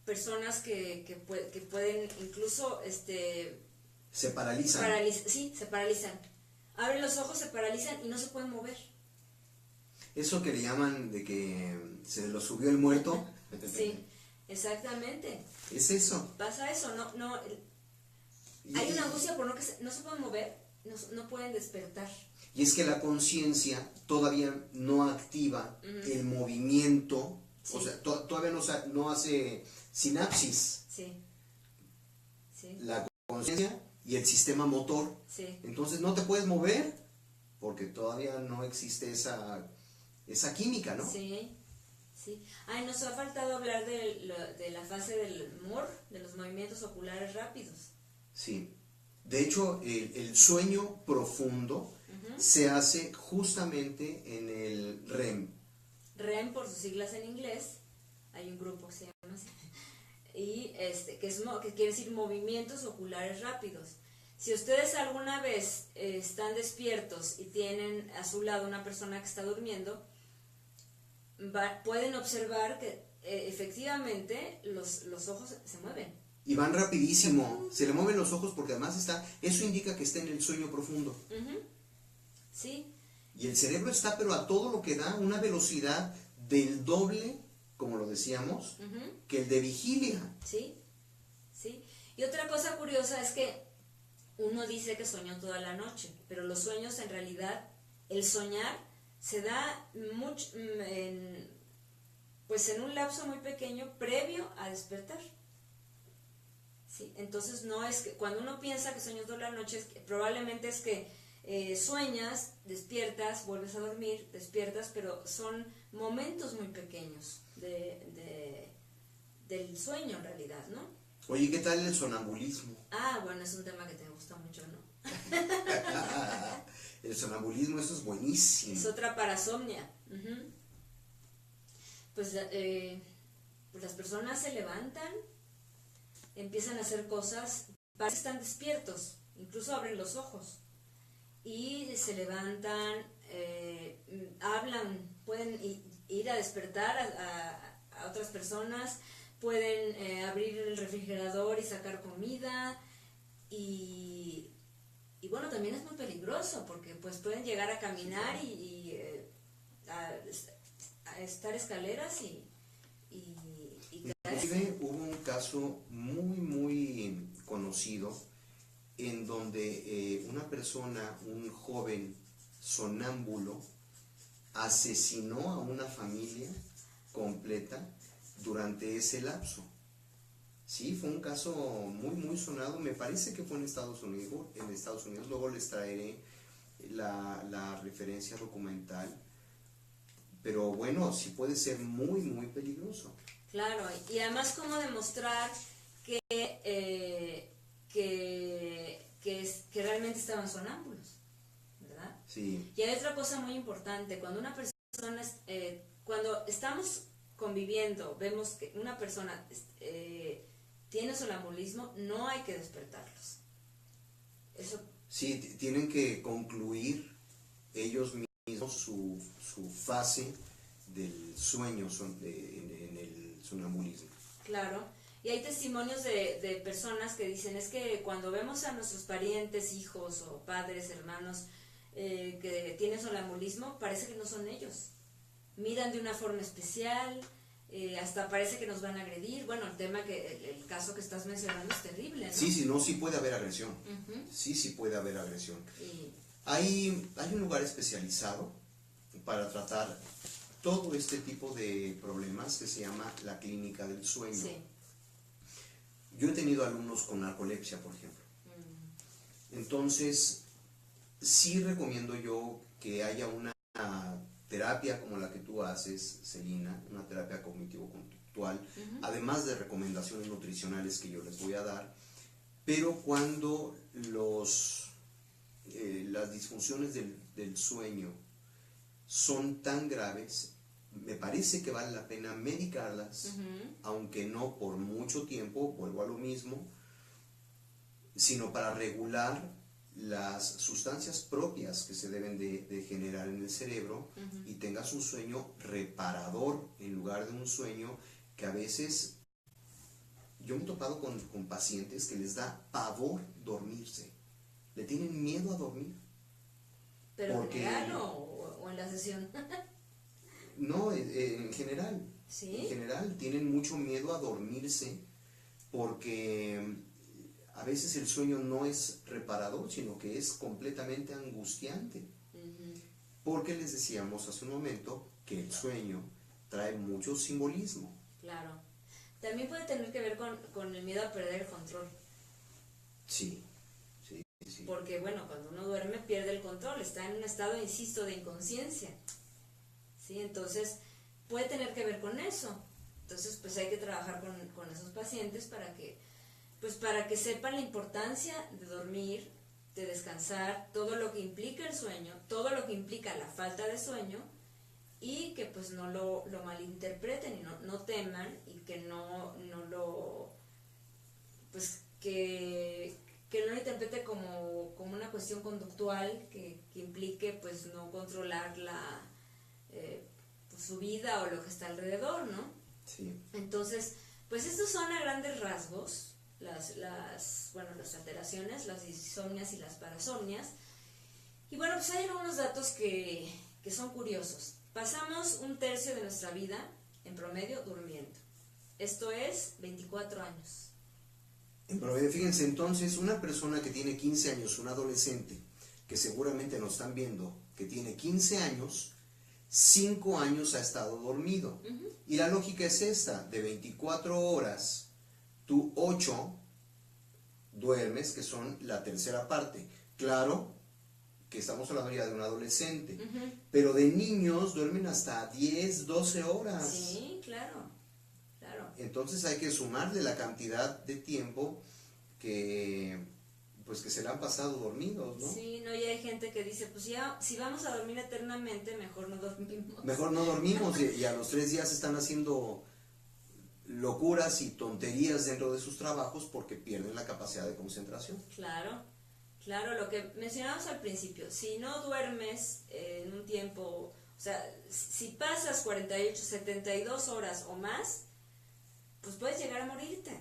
personas que pueden incluso
se paralizan.
Sí, se paralizan. Abren los ojos, se paralizan y no se pueden mover.
Eso que le llaman de que se lo subió el muerto.
Sí, exactamente.
Es eso.
Pasa eso, hay una angustia por no se pueden mover, no pueden despertar.
Y es que la conciencia todavía no activa el movimiento, sí. O sea, todavía no hace sinapsis.
Sí. Sí.
La conciencia y el sistema motor.
Sí.
Entonces no te puedes mover porque todavía no existe esa química, ¿no?
Sí. Sí. Ay, nos ha faltado hablar de la fase del MOR, de los movimientos oculares rápidos.
Sí. De hecho, el sueño profundo se hace justamente en el REM.
REM por sus siglas en inglés, hay un grupo que se llama así, y que quiere decir movimientos oculares rápidos. Si ustedes alguna vez están despiertos y tienen a su lado una persona que está durmiendo, pueden observar que efectivamente los ojos se mueven.
Y van rapidísimo, se le mueven los ojos porque además eso indica que está en el sueño profundo.
Sí.
Y el cerebro está pero a todo lo que da, una velocidad del doble, como lo decíamos, que el de vigilia.
Sí, sí. Y otra cosa curiosa es que uno dice que soñó toda la noche, pero los sueños en realidad, el soñar se da pues en un lapso muy pequeño previo a despertar. ¿Sí? Entonces no es que cuando uno piensa que soñó toda la noche, probablemente es que sueñas, despiertas, vuelves a dormir, despiertas, pero son momentos muy pequeños del sueño en realidad, ¿no?
Oye, ¿qué tal el sonambulismo?
Ah, bueno, es un tema que te gusta mucho, ¿no?
El sonambulismo, eso es buenísimo.
Es otra parasomnia. Pues las personas se levantan, empiezan a hacer cosas, parece que están despiertos, incluso abren los ojos y se levantan, hablan, pueden ir a despertar a otras personas, pueden abrir el refrigerador y sacar comida y bueno, también es muy peligroso porque pues pueden llegar a caminar a estar escaleras y
inclusive hubo un caso muy conocido en donde una persona, un joven sonámbulo, asesinó a una familia completa durante ese lapso. Sí, fue un caso muy sonado, me parece que fue en Estados Unidos, luego les traeré la referencia documental, pero bueno, sí puede ser muy peligroso.
Claro, y además cómo demostrar que realmente estaban sonámbulos, ¿verdad?
Sí.
Y hay otra cosa muy importante, cuando una persona, cuando estamos conviviendo, vemos que una persona tiene sonambulismo, no hay que despertarlos. Eso.
Sí, tienen que concluir ellos mismos su fase del sueño en el sonambulismo.
Claro, y hay testimonios de personas que dicen, es que cuando vemos a nuestros parientes, hijos o padres, hermanos, que tienen sonambulismo, parece que no son ellos. Miran de una forma especial, hasta parece que nos van a agredir. Bueno, el caso que estás mencionando es terrible, ¿no?
Sí puede haber agresión. Sí puede haber agresión. Hay un lugar especializado para tratar todo este tipo de problemas que se llama la clínica del sueño. Sí. Yo he tenido alumnos con narcolepsia, por ejemplo. Entonces, sí recomiendo yo que haya una terapia como la que tú haces, Celina, una terapia cognitivo-conductual, además de recomendaciones nutricionales que yo les voy a dar, pero cuando las disfunciones del sueño son tan graves, me parece que vale la pena medicarlas, aunque no por mucho tiempo, vuelvo a lo mismo, sino para regular las sustancias propias que se deben de generar en el cerebro y tengas un sueño reparador en lugar de un sueño que a veces yo me he topado con pacientes que les da pavor dormirse, le tienen miedo a dormir.
¿Pero
porque,
en general o en la sesión?
No, en general.
¿Sí?
En general tienen mucho miedo a dormirse porque a veces el sueño no es reparador, sino que es completamente angustiante. Porque les decíamos hace un momento que el sueño trae mucho simbolismo.
Claro. También puede tener que ver con el miedo a perder el control.
Sí.
Porque, bueno, cuando uno duerme pierde el control, está en un estado, insisto, de inconsciencia. ¿Sí? Entonces, puede tener que ver con eso. Entonces, pues hay que trabajar con esos pacientes para que sepan la importancia de dormir, de descansar, todo lo que implica el sueño, todo lo que implica la falta de sueño, y que pues no lo malinterpreten y no teman, y que no lo, pues que no lo interprete como una cuestión conductual que implique pues no controlar pues, su vida o lo que está alrededor, ¿no?
Sí.
Entonces, pues estos son a grandes rasgos las alteraciones, las disomnias y las parasomnias. Y bueno, pues hay algunos datos que son curiosos. Pasamos 1/3 de nuestra vida en promedio durmiendo. Esto es 24 años.
En promedio, fíjense, entonces, una persona que tiene 15 años, un adolescente, que seguramente nos están viendo, que tiene 15 años, 5 años ha estado dormido. Y la lógica es esta: de 24 horas, tú 8 duermes, que son la tercera parte. Claro que estamos hablando ya de un adolescente, pero de niños duermen hasta 10, 12 horas.
Sí, claro.
Entonces hay que sumarle la cantidad de tiempo que se le han pasado dormidos, ¿no?
Sí, no, y hay gente que dice, pues ya, si vamos a dormir eternamente, mejor no dormimos.
Mejor no dormimos, y a los 3 días están haciendo locuras y tonterías dentro de sus trabajos porque pierden la capacidad de concentración.
Claro, lo que mencionamos al principio, si no duermes en un tiempo, o sea, si pasas 48, 72 horas o más, pues puedes llegar a morirte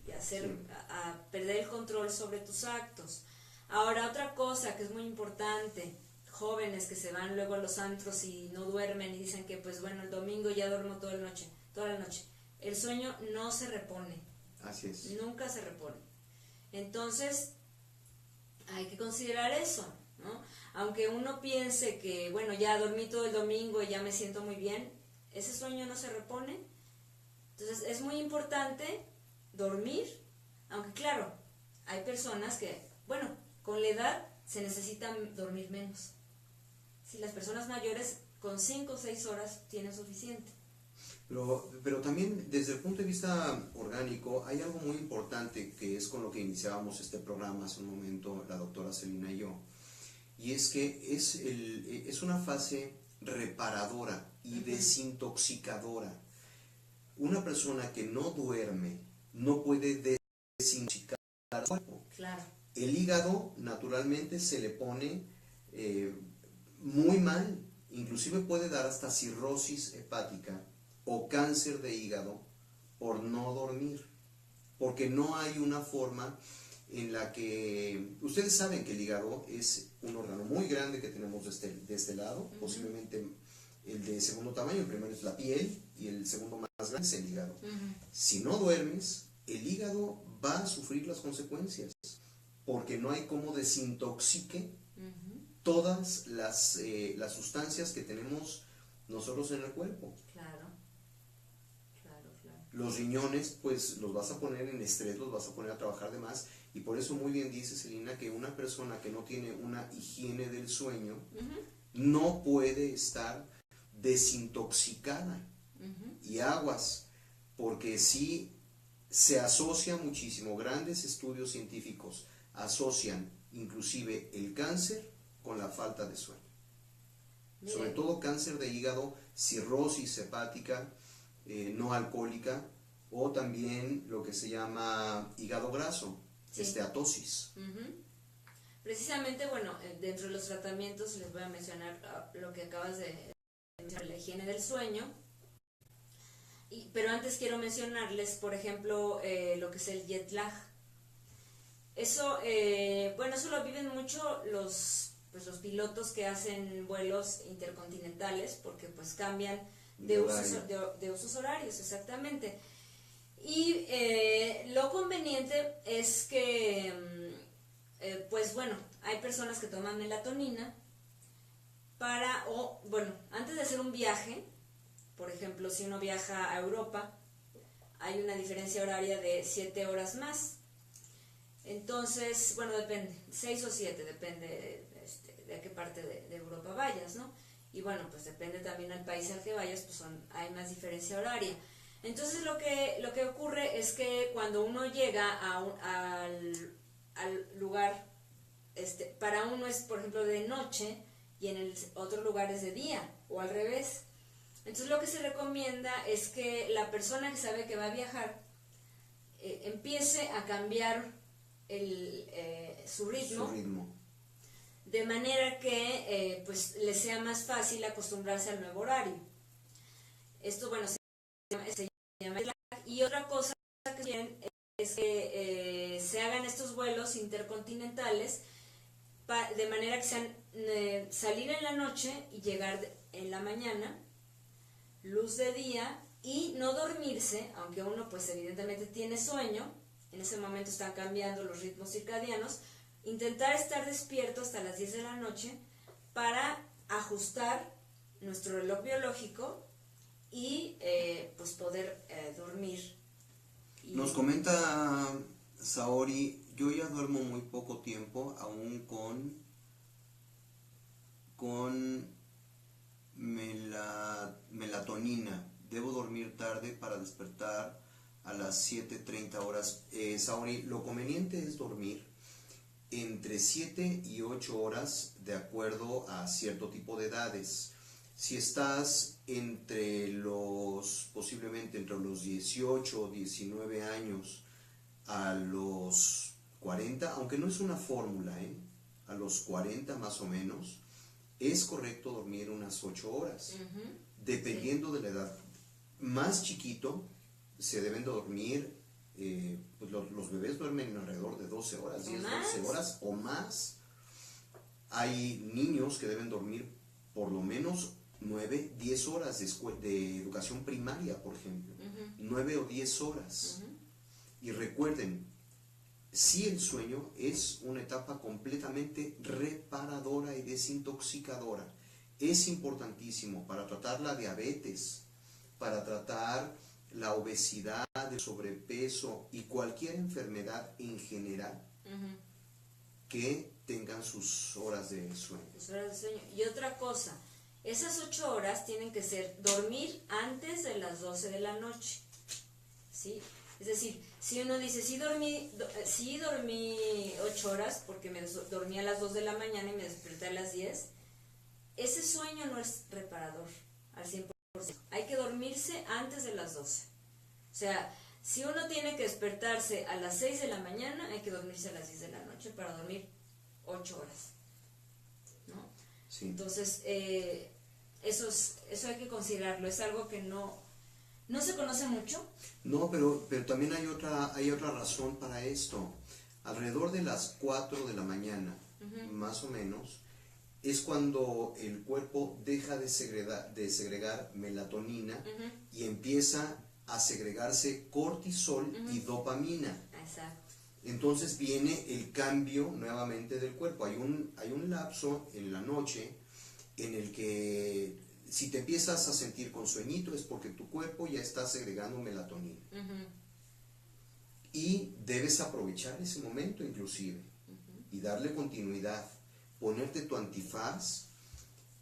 y a perder el control sobre tus actos. Ahora, otra cosa que es muy importante, jóvenes que se van luego a los antros y no duermen y dicen que pues bueno, el domingo ya duermo toda la noche. El sueño no se repone.
Así es.
Nunca se repone. Entonces, hay que considerar eso, ¿no? Aunque uno piense que, bueno, ya dormí todo el domingo y ya me siento muy bien, ese sueño no se repone. Entonces, es muy importante dormir, aunque claro, hay personas que, bueno, con la edad se necesitan dormir menos. Si las personas mayores con 5 o 6 horas tienen suficiente.
Pero también desde el punto de vista orgánico hay algo muy importante que es con lo que iniciábamos este programa hace un momento la doctora Celina y yo, y es que es una fase reparadora y desintoxicadora. Una persona que no duerme no puede desintoxicar el cuerpo.
Claro.
El hígado naturalmente se le pone muy mal, inclusive puede dar hasta cirrosis hepática o cáncer de hígado por no dormir, porque no hay una forma en la que... Ustedes saben que el hígado es un órgano muy grande que tenemos de este lado, posiblemente el de segundo tamaño. El primero es la piel y el segundo más grande es el hígado. Si no duermes, el hígado va a sufrir las consecuencias, porque no hay cómo desintoxique todas las sustancias que tenemos nosotros en el cuerpo.
Claro.
Los riñones, pues los vas a poner en estrés, los vas a poner a trabajar de más, y por eso muy bien dice Celina que una persona que no tiene una higiene del sueño no puede estar desintoxicada. Y aguas, porque sí se asocia muchísimo, grandes estudios científicos asocian inclusive el cáncer con la falta de sueño.
Bien.
Sobre todo cáncer de hígado, cirrosis hepática, no alcohólica, o también lo que se llama hígado graso,
Sí.
esteatosis.
Precisamente, bueno, dentro de los tratamientos les voy a mencionar lo que acabas de mencionar, la higiene del sueño. Pero antes quiero mencionarles, por ejemplo, lo que es el jet lag. Eso, bueno, eso lo viven mucho los pilotos que hacen vuelos intercontinentales, porque pues cambian de usos horarios, exactamente. Y lo conveniente es que, pues bueno, hay personas que toman melatonina antes de hacer un viaje. Por ejemplo, si uno viaja a Europa, hay una diferencia horaria de 7 horas más. Entonces, bueno, depende, 6 o 7, depende de a qué parte de Europa vayas, ¿no? Y bueno, pues depende también al país al que vayas, pues hay más diferencia horaria. Entonces lo que ocurre es que cuando uno llega al lugar, para uno es, por ejemplo, de noche y en el otro lugar es de día, o al revés. Entonces lo que se recomienda es que la persona que sabe que va a viajar empiece a cambiar su ritmo, de manera que pues le sea más fácil acostumbrarse al nuevo horario. Esto, bueno, se llama y otra cosa que quieren es que se hagan estos vuelos intercontinentales de manera que sean salir en la noche y llegar en la mañana, luz de día, y no dormirse, aunque uno pues evidentemente tiene sueño, en ese momento están cambiando los ritmos circadianos, intentar estar despierto hasta las 10 de la noche para ajustar nuestro reloj biológico y pues poder dormir.
Nos comenta Saori, yo ya duermo muy poco tiempo, aún con melatonina. Debo dormir tarde para despertar a las 7:30 horas. Saori, lo conveniente es dormir entre 7 y 8 horas de acuerdo a cierto tipo de edades. Si estás posiblemente entre los 18 o 19 años a los 40, aunque no es una fórmula, a los 40 más o menos, es correcto dormir unas 8 horas, dependiendo de la edad. Más chiquito, se deben de dormir, pues los bebés duermen alrededor de 12 horas, 10, 12 horas o más. Hay niños que deben dormir por lo menos 9, 10 horas de educación primaria, por ejemplo. 9 o 10 horas. Y recuerden, sí, el sueño es una etapa completamente reparadora y desintoxicadora. Es importantísimo para tratar la diabetes, para tratar la obesidad, el sobrepeso y cualquier enfermedad en general que tengan sus horas de sueño.
Sus horas de sueño. Y otra cosa, esas 8 horas tienen que ser dormir antes de las 12 de la noche, ¿sí? Es decir, si uno dice, sí dormí 8 horas porque me dormí a las 2 de la mañana y me desperté a las 10, ese sueño no es reparador al 100%. Hay que dormirse antes de las 12. O sea, si uno tiene que despertarse a las 6 de la mañana, hay que dormirse a las 10 de la noche para dormir 8 horas, ¿no?
Sí.
Entonces, eso hay que considerarlo. Es algo que no se conoce mucho.
No, pero también hay otra razón para esto. Alrededor de las 4 de la mañana, más o menos, es cuando el cuerpo deja de segregar melatonina y empieza a segregarse cortisol y dopamina.
Exacto.
Entonces viene el cambio nuevamente del cuerpo. Hay un lapso en la noche en el que si te empiezas a sentir con sueñito es porque tu cuerpo ya está segregando melatonina. Y debes aprovechar ese momento inclusive y darle continuidad. Ponerte tu antifaz,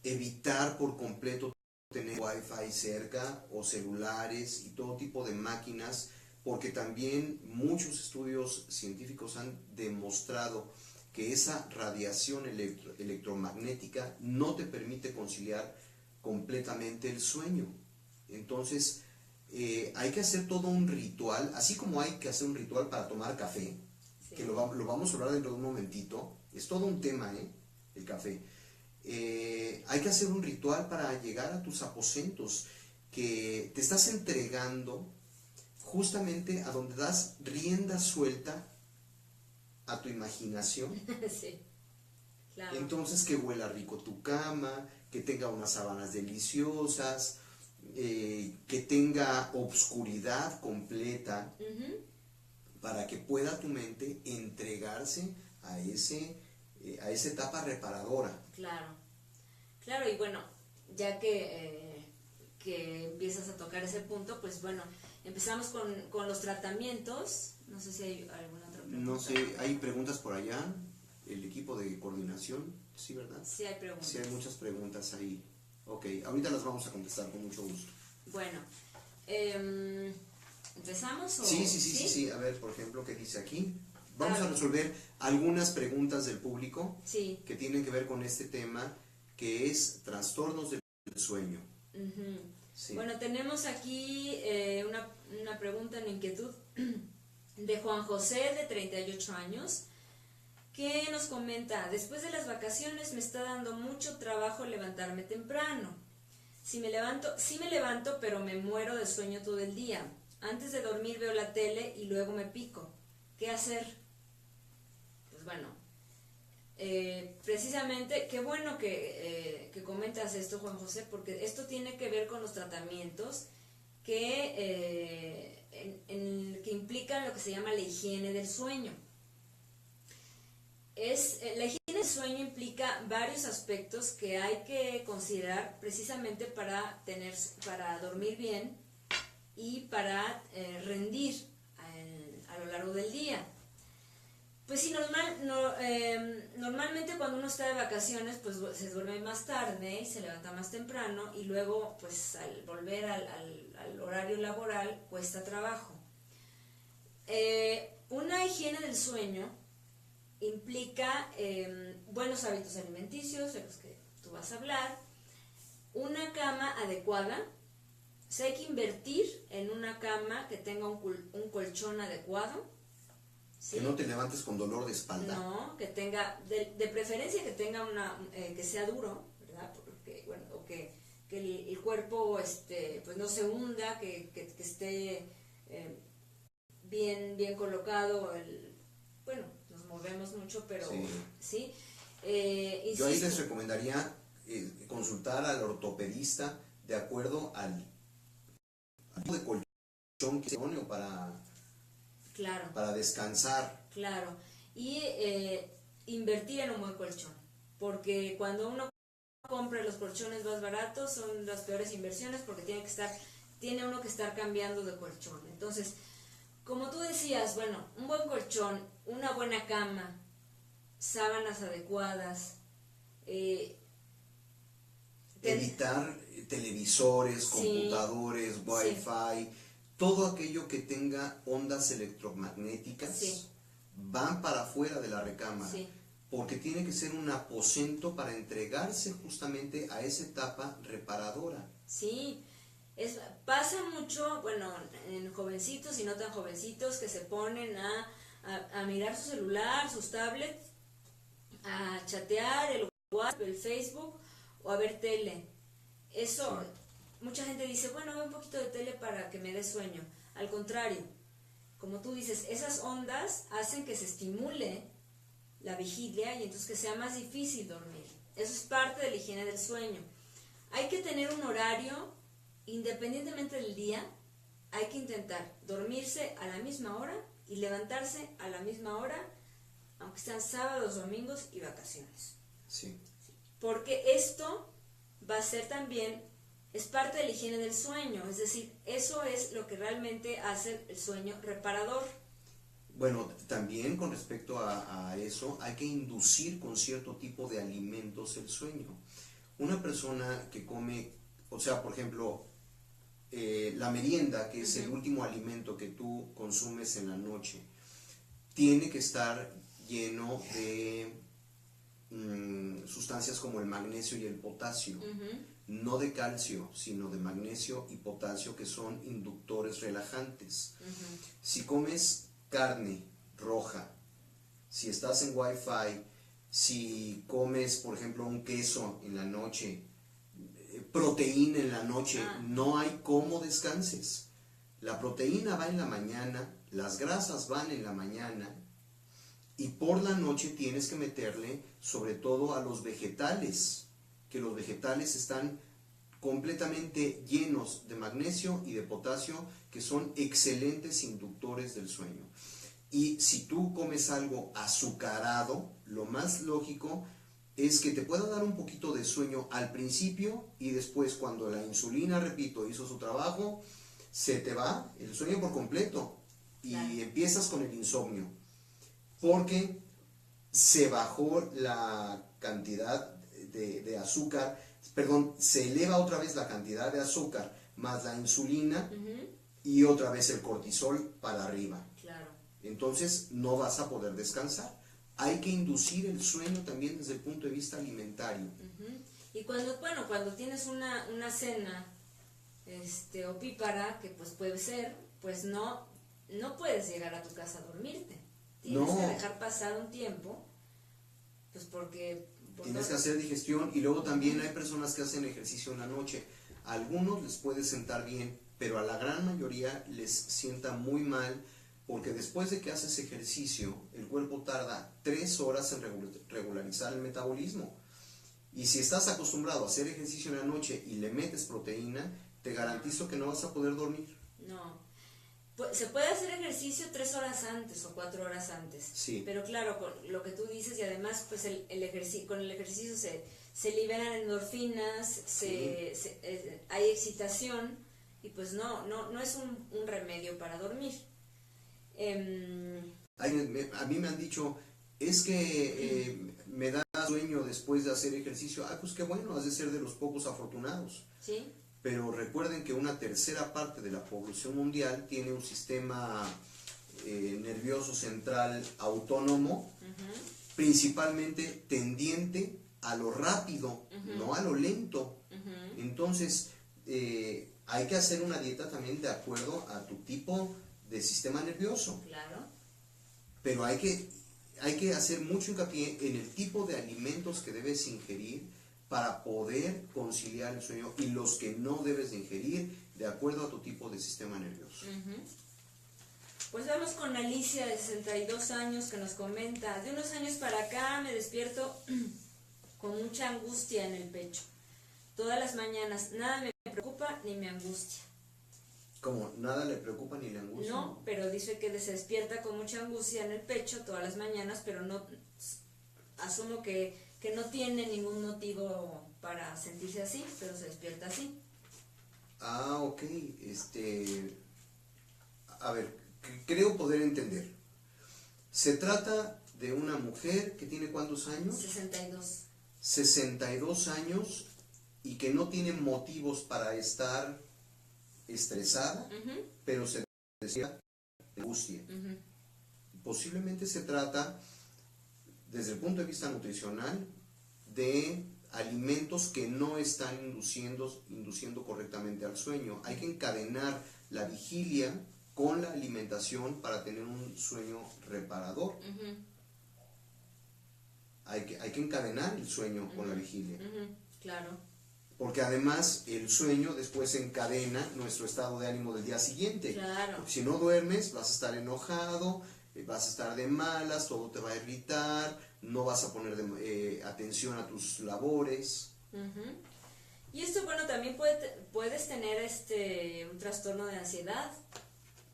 evitar por completo tener wifi cerca o celulares y todo tipo de máquinas, porque también muchos estudios científicos han demostrado que esa radiación electromagnética no te permite conciliar completamente el sueño. Entonces, hay que hacer todo un ritual, así como hay que hacer un ritual para tomar café,
Sí.
que lo vamos a hablar dentro de un momentito. Es todo un tema, el café. Hay que hacer un ritual para llegar a tus aposentos, que te estás entregando justamente a donde das rienda suelta a tu imaginación.
Sí, claro.
Entonces, que huela rico tu cama, que tenga unas sábanas deliciosas, que tenga obscuridad completa,
Ujú.
para que pueda tu mente entregarse a esa etapa reparadora.
Claro, claro, y bueno, ya que empiezas a tocar ese punto, pues bueno, empezamos con los tratamientos. No sé si hay alguna otra pregunta.
No sé, hay preguntas por allá, el equipo de coordinación, ¿sí, verdad?
Sí hay preguntas.
Sí, hay muchas preguntas ahí. Ok, ahorita las vamos a contestar con mucho gusto.
Bueno, ¿empezamos o...?
Sí. A ver, por ejemplo, ¿qué dice aquí? Vamos a resolver algunas preguntas del público
Sí.
que tienen que ver con este tema, que es trastornos del sueño.
Ujú.
Sí.
Bueno, tenemos aquí una pregunta, una inquietud de Juan José, de 38 años, que nos comenta: después de las vacaciones me está dando mucho trabajo levantarme temprano. Sí me levanto, pero me muero de sueño todo el día. Antes de dormir veo la tele y luego me pico. ¿Qué hacer? Pues bueno, precisamente, qué bueno que comentas esto, Juan José, porque esto tiene que ver con los tratamientos que implican lo que se llama la higiene del sueño. La higiene del sueño implica varios aspectos que hay que considerar precisamente para dormir bien y para rendir a lo largo del día. Pues sí, normalmente cuando uno está de vacaciones, pues se duerme más tarde y se levanta más temprano, y luego pues al volver al horario laboral cuesta trabajo. Una higiene del sueño implica buenos hábitos alimenticios, de los que tú vas a hablar, una cama adecuada. O sea, hay que invertir en una cama que tenga un colchón adecuado. ¿Sí?
Que no te levantes con dolor de espalda.
No, que tenga, de preferencia que tenga que sea duro, ¿verdad? Porque, bueno, o que el cuerpo pues no se hunda, que esté bien colocado. Bueno, nos movemos mucho, pero sí.
Yo ahí les recomendaría consultar al ortopedista de acuerdo al tipo de colchón que se pone o para descansar.
Claro, y invertir en un buen colchón, porque cuando uno compra los colchones más baratos son las peores inversiones, porque tiene uno que estar cambiando de colchón. Entonces, como tú decías, bueno, un buen colchón, una buena cama, sábanas adecuadas,
evitar televisores, computadores, wifi, todo aquello que tenga ondas electromagnéticas van para afuera de la recámara, porque tiene que ser un aposento para entregarse justamente a esa etapa reparadora.
Sí, pasa mucho, bueno, en jovencitos y no tan jovencitos, que se ponen a mirar su celular, sus tablets, a chatear, el WhatsApp, el Facebook, o a ver tele. Eso, mucha gente dice, bueno, veo un poquito de tele para que me dé sueño. Al contrario, como tú dices, esas ondas hacen que se estimule la vigilia y entonces que sea más difícil dormir. Eso es parte de la higiene del sueño. Hay que tener un horario, independientemente del día, hay que intentar dormirse a la misma hora y levantarse a la misma hora, aunque sean sábados, domingos y vacaciones.
Sí.
Porque esto va a ser también, es parte de la higiene del sueño, es decir, eso es lo que realmente hace el sueño reparador.
Bueno, también con respecto a eso, hay que inducir con cierto tipo de alimentos el sueño. Una persona que come, o sea, por ejemplo, la merienda, que es el último alimento que tú consumes en la noche, tiene que estar lleno de sustancias como el magnesio y el potasio, no de calcio, sino de magnesio y potasio, que son inductores relajantes. Si comes carne roja, si estás en Wi-Fi, si comes, por ejemplo, un queso en la noche, proteína en la noche, no hay cómo descanses. La proteína va en la mañana, las grasas van en la mañana, y por la noche tienes que meterle sobre todo a los vegetales, que los vegetales están completamente llenos de magnesio y de potasio, que son excelentes inductores del sueño. Y si tú comes algo azucarado, lo más lógico es que te pueda dar un poquito de sueño al principio, y después, cuando la insulina, repito, hizo su trabajo, se te va el sueño por completo y empiezas con el insomnio, porque se bajó la cantidad de azúcar, perdón, se eleva otra vez la cantidad de azúcar más la insulina, y otra vez el cortisol para arriba.
Claro.
Entonces no vas a poder descansar. Hay que inducir el sueño también desde el punto de vista alimentario.
Y cuando tienes una cena opípara, que pues puede ser, pues no puedes llegar a tu casa a dormirte. Tienes que dejar pasar un tiempo, pues porque
tienes que hacer digestión. Y luego también hay personas que hacen ejercicio en la noche. A algunos les puede sentar bien, pero a la gran mayoría les sienta muy mal, porque después de que haces ejercicio, el cuerpo tarda 3 horas en regularizar el metabolismo. Y si estás acostumbrado a hacer ejercicio en la noche y le metes proteína, te garantizo que no vas a poder dormir.
No. Se puede hacer ejercicio 3 horas antes o 4 horas antes.
Sí.
Pero claro, con lo que tú dices, y además pues con el ejercicio se liberan endorfinas, hay excitación, y pues no es un remedio para dormir.
A mí me han dicho, es que me da sueño después de hacer ejercicio. Pues qué bueno, has de ser de los pocos afortunados.
Sí.
Pero recuerden que una tercera parte de la población mundial tiene un sistema nervioso central autónomo, principalmente tendiente a lo rápido, no a lo lento. Entonces, hay que hacer una dieta también de acuerdo a tu tipo de sistema nervioso.
Claro.
Pero hay que hacer mucho hincapié en el tipo de alimentos que debes ingerir para poder conciliar el sueño, y los que no debes de ingerir de acuerdo a tu tipo de sistema nervioso.
Pues vamos con Alicia, de 62 años, que nos comenta: de unos años para acá me despierto con mucha angustia en el pecho. Todas las mañanas, nada me preocupa ni me angustia.
¿Cómo? ¿Nada le preocupa ni le angustia?
No, pero dice que se despierta con mucha angustia en el pecho todas las mañanas, pero no, asumo que no tiene ningún motivo para sentirse así, pero se despierta así.
Ok. A ver, creo poder entender. Se trata de una mujer que tiene ¿cuántos años?
62.
62 años, y que no tiene motivos para estar estresada, pero se decía angustia. Posiblemente se trata, desde el punto de vista nutricional, de alimentos que no están induciendo correctamente al sueño. Hay que encadenar la vigilia con la alimentación para tener un sueño reparador. Hay que encadenar el sueño con la vigilia.
Claro.
Porque además el sueño después encadena nuestro estado de ánimo del día siguiente.
Claro.
Porque si no duermes, vas a estar enojado, vas a estar de malas, todo te va a irritar, no vas a poner atención a tus labores.
Y esto, bueno, también puedes tener un trastorno de ansiedad.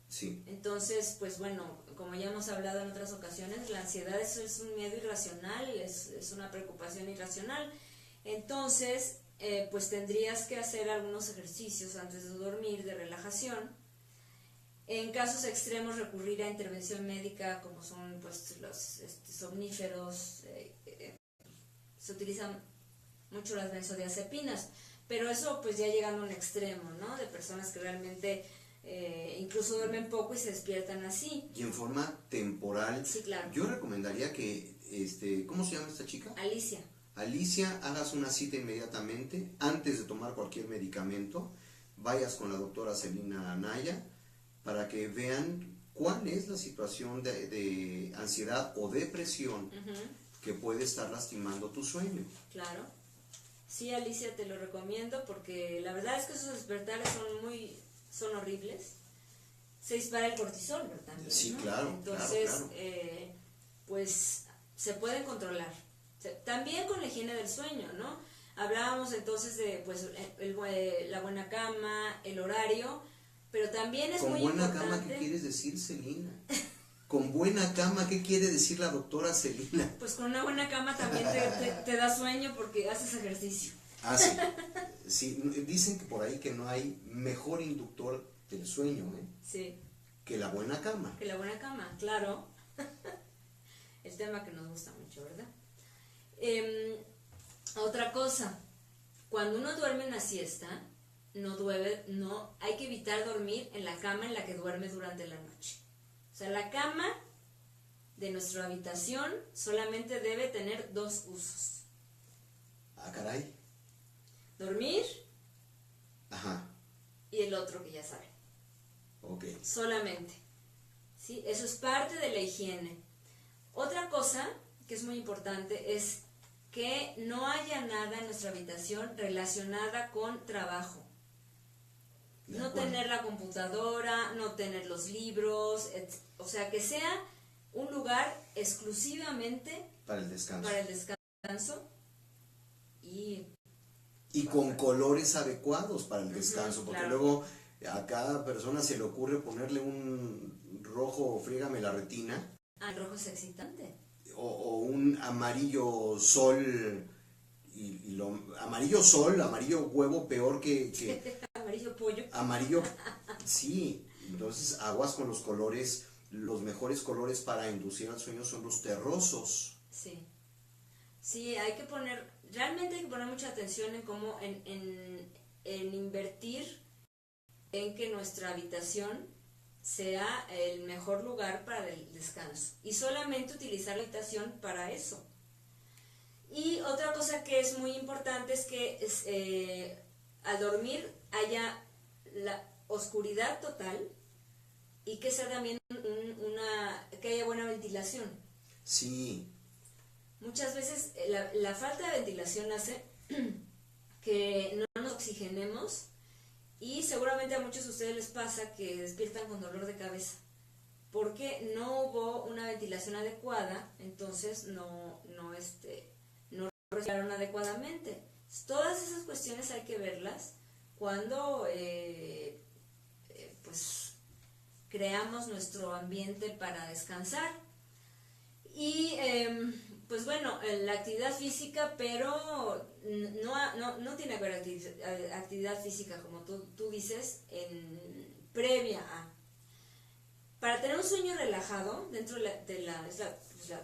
Sí.
Entonces, pues bueno, como ya hemos hablado en otras ocasiones, la ansiedad es un miedo irracional, es una preocupación irracional. Entonces, pues tendrías que hacer algunos ejercicios antes de dormir de relajación. En casos extremos, recurrir a intervención médica, como son pues los somníferos. Se utilizan mucho las benzodiazepinas, pero eso pues ya llegando a un extremo, ¿no? De personas que realmente incluso duermen poco y se despiertan así.
Y en forma temporal.
Sí, claro.
Yo recomendaría que, ¿cómo se llama esta chica?
Alicia.
Alicia, hagas una cita inmediatamente, antes de tomar cualquier medicamento, vayas con la doctora Celina Anaya para que vean cuál es la situación de ansiedad o depresión que puede estar lastimando tu sueño.
Claro. Sí, Alicia, te lo recomiendo porque la verdad es que esos despertares son horribles. Se dispara el cortisol, ¿verdad? También,
Sí,
¿no?
claro.
Entonces,
claro.
Pues se pueden controlar. También con la higiene del sueño, ¿no? Hablábamos entonces de pues la buena cama, el horario, pero también es muy importante.
Con buena cama, ¿qué quieres decir, Celina? Con buena cama, ¿qué quiere decir la doctora Celina?
Pues con una buena cama también te da sueño porque haces ejercicio.
Ah, sí. Sí, dicen que por ahí que no hay mejor inductor del sueño,
Sí.
que la buena cama.
Que la buena cama, claro. El tema que nos gusta mucho, ¿verdad? Otra cosa, cuando uno duerme una siesta, hay que evitar dormir en la cama en la que duerme durante la noche. O sea, la cama de nuestra habitación solamente debe tener 2 usos.
Ah, caray.
Dormir.
Ajá.
Y el otro que ya saben.
Ok.
Solamente. ¿Sí? Eso es parte de la higiene. Otra cosa que es muy importante es que no haya nada en nuestra habitación relacionada con trabajo. No tener la computadora, no tener los libros, o sea, que sea un lugar exclusivamente
para el descanso. Y con colores adecuados para el descanso, porque
claro.
luego a cada persona se le ocurre ponerle un rojo, frígame la retina.
Ah, el rojo es excitante.
O un amarillo sol, amarillo huevo peor que
amarillo pollo.
Amarillo, sí. Entonces aguas con los colores. Los mejores colores para inducir al sueño son los terrosos.
Sí. Sí, realmente hay que poner mucha atención en cómo, en invertir en que nuestra habitación sea el mejor lugar para el descanso y solamente utilizar la habitación para eso. Y otra cosa que es muy importante es que al dormir haya la oscuridad total y que sea también que haya buena ventilación.
Sí.
Muchas veces la falta de ventilación hace que no nos oxigenemos y seguramente a muchos de ustedes les pasa que despiertan con dolor de cabeza porque no hubo una ventilación adecuada, entonces no respiraron adecuadamente. Todas esas cuestiones hay que verlas cuando pues creamos nuestro ambiente para descansar. Y pues bueno, la actividad física, pero no tiene que haber actividad física, como tú dices, previa a. Para tener un sueño relajado, dentro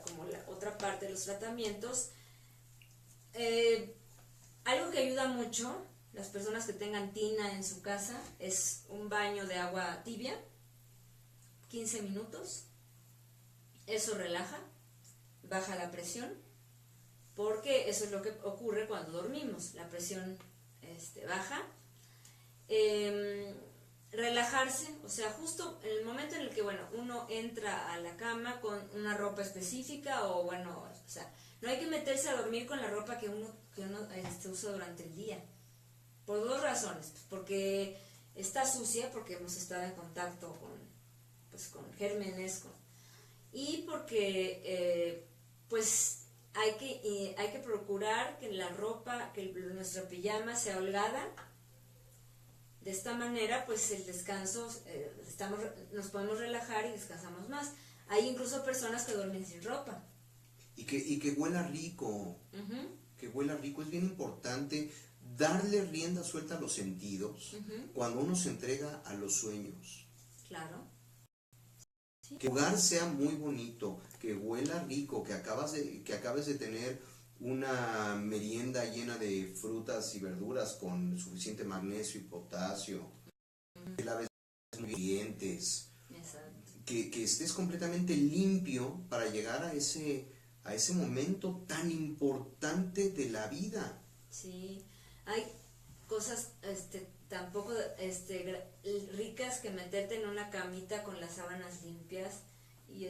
como la otra parte de los tratamientos, algo que ayuda mucho, las personas que tengan tina en su casa, es un baño de agua tibia, 15 minutos, eso relaja, baja la presión, porque eso es lo que ocurre cuando dormimos, la presión baja. Relajarse, o sea, justo en el momento en el que, uno entra a la cama con una ropa específica o sea, no hay que meterse a dormir con la ropa que uno usa durante el día, por 2 razones, porque está sucia, porque hemos estado en contacto con gérmenes, y porque hay que procurar que la ropa, que nuestra pijama sea holgada. De esta manera, pues el descanso, nos podemos relajar y descansamos más. Hay incluso personas que duermen sin ropa.
Y que huela rico. Que huela rico. Es bien importante darle rienda suelta a los sentidos cuando uno se entrega a los sueños.
Claro.
Sí. Que el lugar sea muy bonito, que huela rico, que acabes de tener una merienda llena de frutas y verduras con suficiente magnesio y potasio. Que laves nutrientes,
Exacto.
que estés completamente limpio para llegar a ese momento tan importante de la vida.
Sí, hay cosas tampoco ricas que meterte en una camita con las sábanas limpias y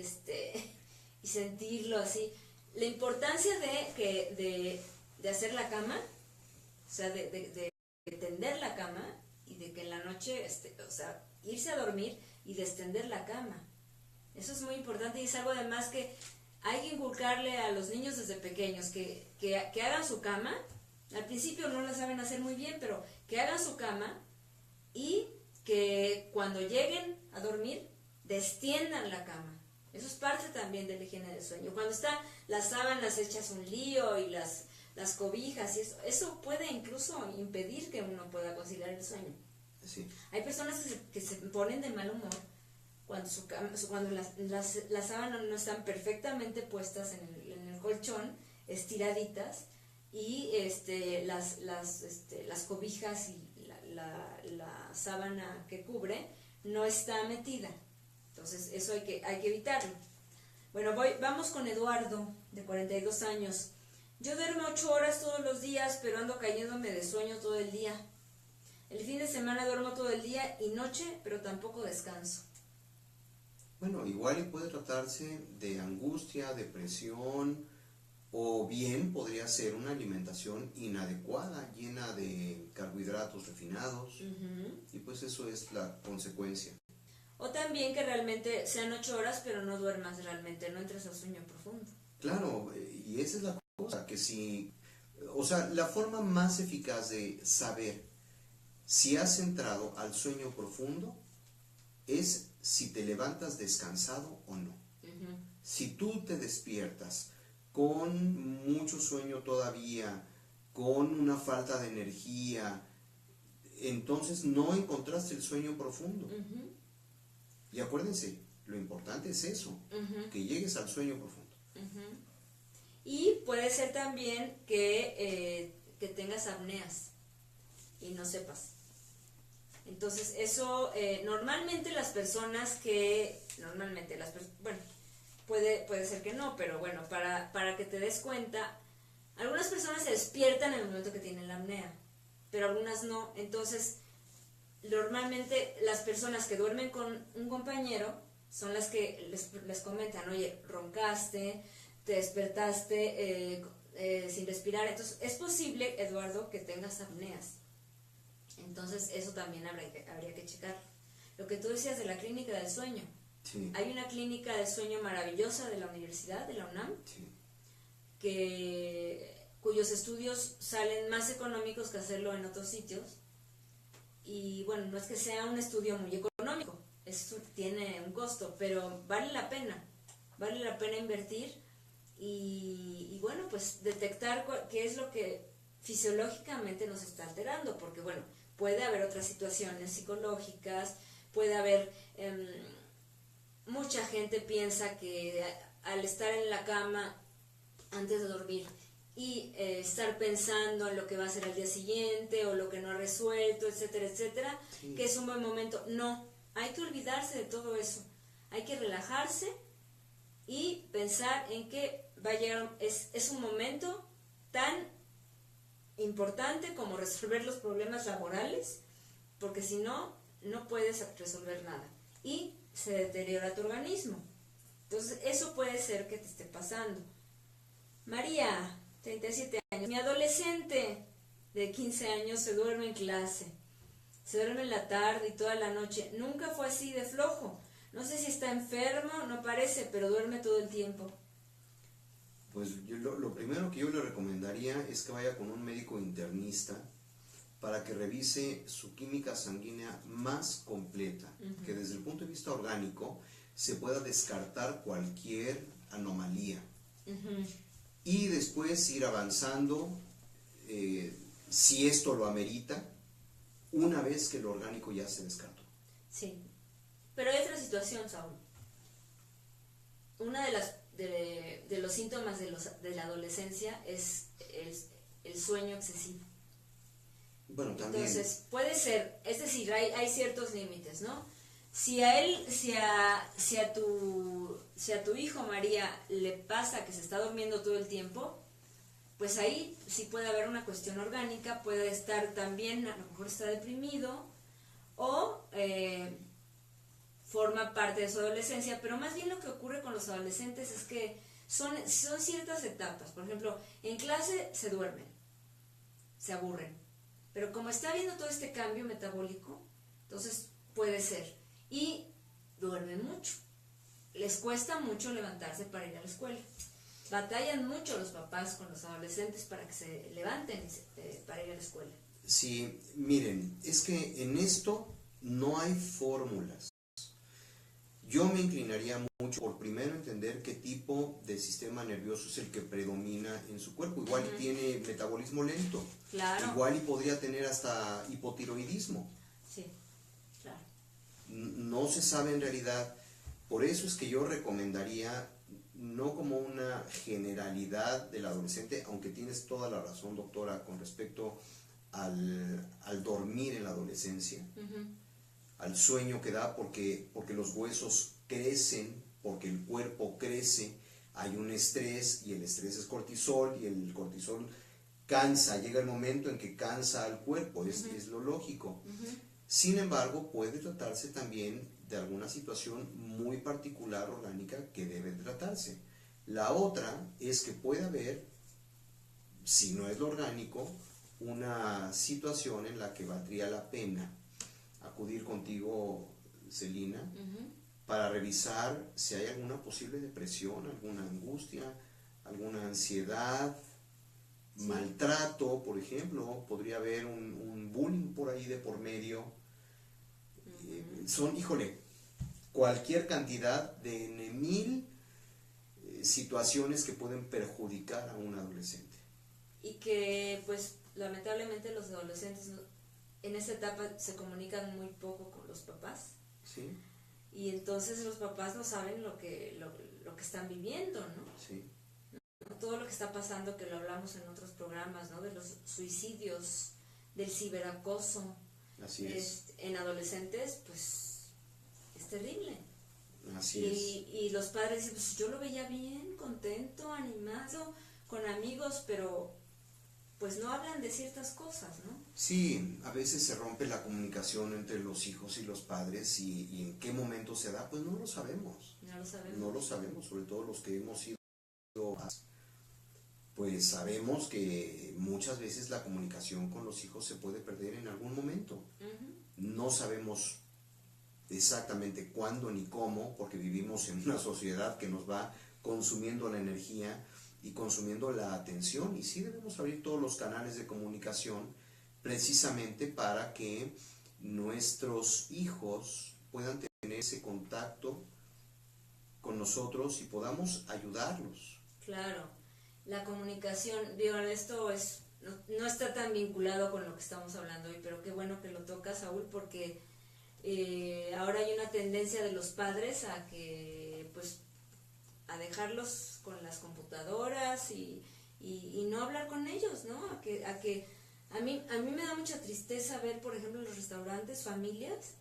y sentirlo así. La importancia de hacer la cama, o sea, de tender la cama y de que en la noche, o sea, irse a dormir y de extender la cama. Eso es muy importante y es algo además que hay que inculcarle a los niños desde pequeños, que hagan su cama. Al principio no la saben hacer muy bien, pero que hagan su cama y que cuando lleguen a dormir, destiendan la cama. Eso es parte también de la higiene del sueño. Cuando están las sábanas hechas un lío y las cobijas, y eso puede incluso impedir que uno pueda conciliar el sueño.
Sí.
Hay personas que se ponen de mal humor cuando las sábanas no están perfectamente puestas en el colchón, estiraditas, y las cobijas y la sábana que cubre no está metida. Entonces eso hay que evitarlo. Bueno, vamos con Eduardo, de 42 años. Yo duermo 8 horas todos los días, pero ando cayéndome de sueño todo el día. El fin de semana duermo todo el día y noche, pero tampoco descanso.
Bueno, igual y puede tratarse de angustia, depresión, o bien podría ser una alimentación inadecuada, llena de carbohidratos refinados, y pues eso es la consecuencia.
O también que realmente sean 8 horas, pero no duermas realmente, no entres al sueño profundo.
Claro, y esa es la cosa, que si, o sea, la forma más eficaz de saber si has entrado al sueño profundo es si te levantas descansado o no. Si tú te despiertas con mucho sueño todavía, con una falta de energía, entonces no encontraste el sueño profundo. Y acuérdense, lo importante es eso, que llegues al sueño profundo.
Y puede ser también que tengas apneas y no sepas. Entonces eso, normalmente las personas bueno, puede ser que no, pero bueno, para que te des cuenta, algunas personas se despiertan en el momento que tienen la apnea, pero algunas no. Entonces, normalmente las personas que duermen con un compañero son las que les comentan, oye, roncaste, te despertaste sin respirar. Entonces, es posible, Eduardo, que tengas apneas. Entonces, eso también habría que checar. Lo que tú decías de la clínica del sueño.
Sí.
Hay una clínica del sueño maravillosa de la universidad, de la UNAM,
Sí.
Cuyos estudios salen más económicos que hacerlo en otros sitios. Y bueno, no es que sea un estudio muy económico, tiene un costo, pero vale la pena invertir y bueno, pues detectar qué es lo que fisiológicamente nos está alterando, porque bueno, puede haber otras situaciones psicológicas, puede haber, mucha gente piensa que al estar en la cama antes de dormir y estar pensando en lo que va a ser el día siguiente o lo que no ha resuelto, etcétera, etcétera, sí, que es un buen momento. No, hay que olvidarse de todo eso, hay que relajarse y pensar en que va a llegar, es un momento tan importante como resolver los problemas laborales, porque si no, no puedes resolver nada y se deteriora tu organismo. Entonces eso puede ser que te esté pasando. María, 37 años, mi adolescente de 15 años se duerme en clase, se duerme en la tarde y toda la noche, nunca fue así de flojo, no sé si está enfermo, no parece, pero duerme todo el tiempo.
Pues lo primero que yo le recomendaría es que vaya con un médico internista para que revise su química sanguínea más completa, que desde el punto de vista orgánico se pueda descartar cualquier anomalía. Y después ir avanzando, si esto lo amerita, una vez que lo orgánico ya se descartó.
Sí, pero hay otra situación, Saúl. Una de los síntomas de la adolescencia es el sueño excesivo.
Bueno, también.
Entonces, puede ser, es decir, hay ciertos límites, ¿no? Si a tu hijo María le pasa que se está durmiendo todo el tiempo, pues ahí sí puede haber una cuestión orgánica, puede estar también, a lo mejor está deprimido o forma parte de su adolescencia, pero más bien lo que ocurre con los adolescentes es que son ciertas etapas. Por ejemplo, en clase se duermen, se aburren, pero como está habiendo todo este cambio metabólico, entonces puede ser, y duermen mucho, les cuesta mucho levantarse para ir a la escuela. Batallan mucho los papás con los adolescentes para que se levanten para ir a la escuela.
Sí, miren, es que en esto no hay fórmulas. Yo me inclinaría mucho por primero entender qué tipo de sistema nervioso es el que predomina en su cuerpo. Igual y tiene metabolismo lento.
Claro.
Igual y podría tener hasta hipotiroidismo.
Sí, claro.
No se sabe en realidad. Por eso es que yo recomendaría, no como una generalidad del adolescente, aunque tienes toda la razón, doctora, con respecto al dormir en la adolescencia, al sueño que da, porque los huesos crecen, porque el cuerpo crece, hay un estrés, y el estrés es cortisol, y el cortisol cansa, llega el momento en que cansa al cuerpo, es lo lógico. Sin embargo, puede tratarse también de alguna situación muy particular orgánica que debe tratarse. La otra es que puede haber, si no es lo orgánico, una situación en la que valdría la pena acudir contigo, Celina, para revisar si hay alguna posible depresión, alguna angustia, alguna ansiedad, maltrato, por ejemplo, podría haber un bullying por ahí de por medio. Híjole, cualquier cantidad de mil situaciones que pueden perjudicar a un adolescente.
Y que, pues, lamentablemente los adolescentes en esa etapa se comunican muy poco con los papás.
Sí.
Y entonces los papás no saben lo que están viviendo, ¿no?
Sí.
Todo lo que está pasando, que lo hablamos en otros programas, ¿no? De los suicidios, del ciberacoso.
Así es.
En adolescentes, pues, es terrible.
Así es.
Y los padres dicen, pues yo lo veía bien, contento, animado, con amigos, pero pues no hablan de ciertas cosas, ¿no?
Sí, a veces se rompe la comunicación entre los hijos y los padres, y en qué momento se da, pues no lo sabemos. No lo sabemos, sobre todo los que hemos sido, pues sabemos que muchas veces la comunicación con los hijos se puede perder en algún momento. No sabemos exactamente cuándo ni cómo, porque vivimos en una sociedad que nos va consumiendo la energía y consumiendo la atención, y sí debemos abrir todos los canales de comunicación precisamente para que nuestros hijos puedan tener ese contacto con nosotros y podamos ayudarlos.
Claro, la comunicación, digo, esto no está tan vinculado con lo que estamos hablando hoy, pero qué bueno que lo toca, Saúl, porque ahora hay una tendencia de los padres a que, pues, a dejarlos con las computadoras y no hablar con ellos, ¿no? A mí me da mucha tristeza ver, por ejemplo, en los restaurantes, familias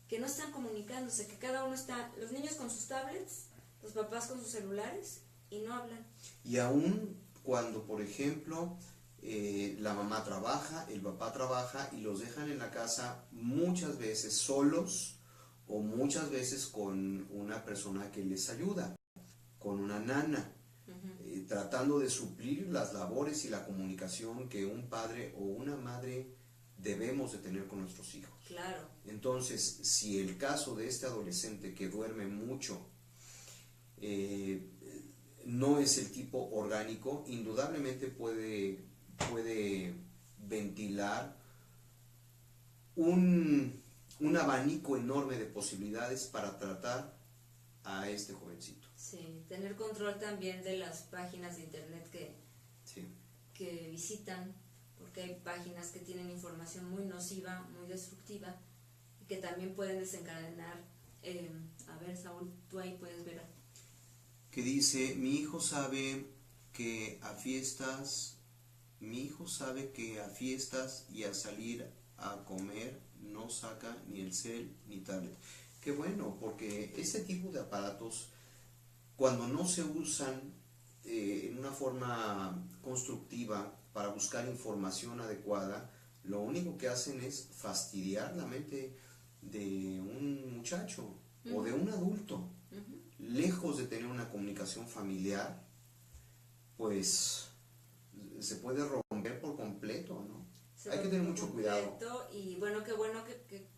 que no están comunicándose, que cada uno está, los niños con sus tablets, los papás con sus celulares, y no hablan.
Y aún cuando, por ejemplo, la mamá trabaja, el papá trabaja, y los dejan en la casa muchas veces solos, o muchas veces con una persona que les ayuda, con una nana, tratando de suplir las labores y la comunicación que un padre o una madre debemos de tener con nuestros hijos.
Claro.
Entonces, si el caso de este adolescente que duerme mucho no es el tipo orgánico, indudablemente puede ventilar un abanico enorme de posibilidades para tratar a este jovencito.
Sí, tener control también de las páginas de internet
sí,
que visitan, porque hay páginas que tienen información muy nociva, muy destructiva, y que también pueden desencadenar, a ver, Saúl, tú ahí puedes ver.
Que dice, mi hijo sabe que a fiestas y a salir a comer no saca ni el cel ni tablet. Qué bueno, porque este tipo de aparatos, cuando no se usan en una forma constructiva para buscar información adecuada, lo único que hacen es fastidiar la mente de un muchacho o de un adulto. Lejos de tener una comunicación familiar, pues se puede romper por completo, ¿no? Hay que tener mucho cuidado.
Y bueno, qué bueno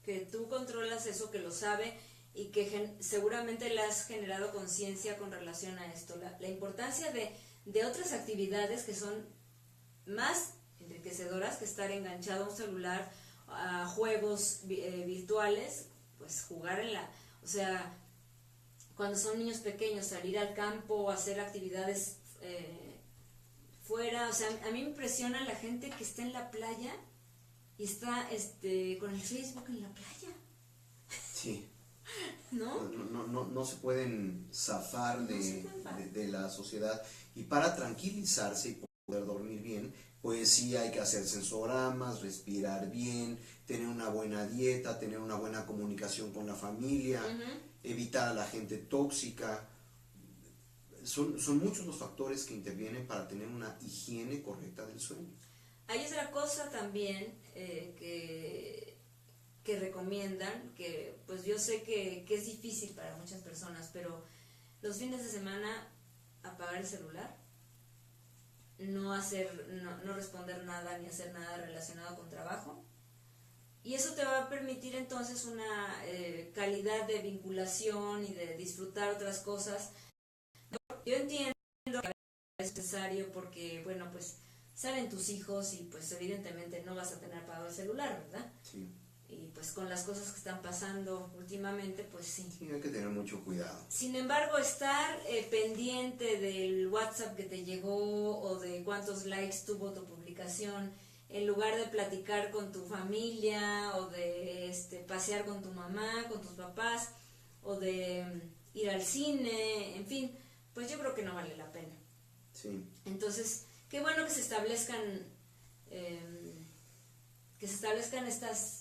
que tú controlas eso, que lo sabe y que seguramente le has generado conciencia con relación a esto. La importancia de otras actividades que son más enriquecedoras que estar enganchado a un celular, a juegos virtuales, pues jugar o sea, cuando son niños pequeños, salir al campo, hacer actividades fuera. O sea, a mí me impresiona la gente que está en la playa y está con el Facebook en la playa.
Sí.
¿No?
No se pueden zafar de la sociedad. Y para tranquilizarse y poder dormir bien, pues sí hay que hacer sensogramas, respirar bien, tener una buena dieta, tener una buena comunicación con la familia, evitar a la gente tóxica. Son muchos los factores que intervienen para tener una higiene correcta del sueño.
Hay otra cosa también que recomiendan, que pues yo sé que es difícil para muchas personas, pero los fines de semana apagar el celular, no responder nada ni hacer nada relacionado con trabajo, y eso te va a permitir entonces una calidad de vinculación y de disfrutar otras cosas. Yo entiendo que es necesario porque, bueno, pues salen tus hijos y pues evidentemente no vas a tener apagado el celular, ¿verdad?
Sí.
Y pues con las cosas que están pasando últimamente, pues sí.
Sí, hay que tener mucho cuidado.
Sin embargo, estar pendiente del WhatsApp que te llegó o de cuántos likes tuvo tu publicación, en lugar de platicar con tu familia o de pasear con tu mamá, con tus papás, o de ir al cine, en fin, pues yo creo que no vale la pena.
Sí.
Entonces, qué bueno que se establezcan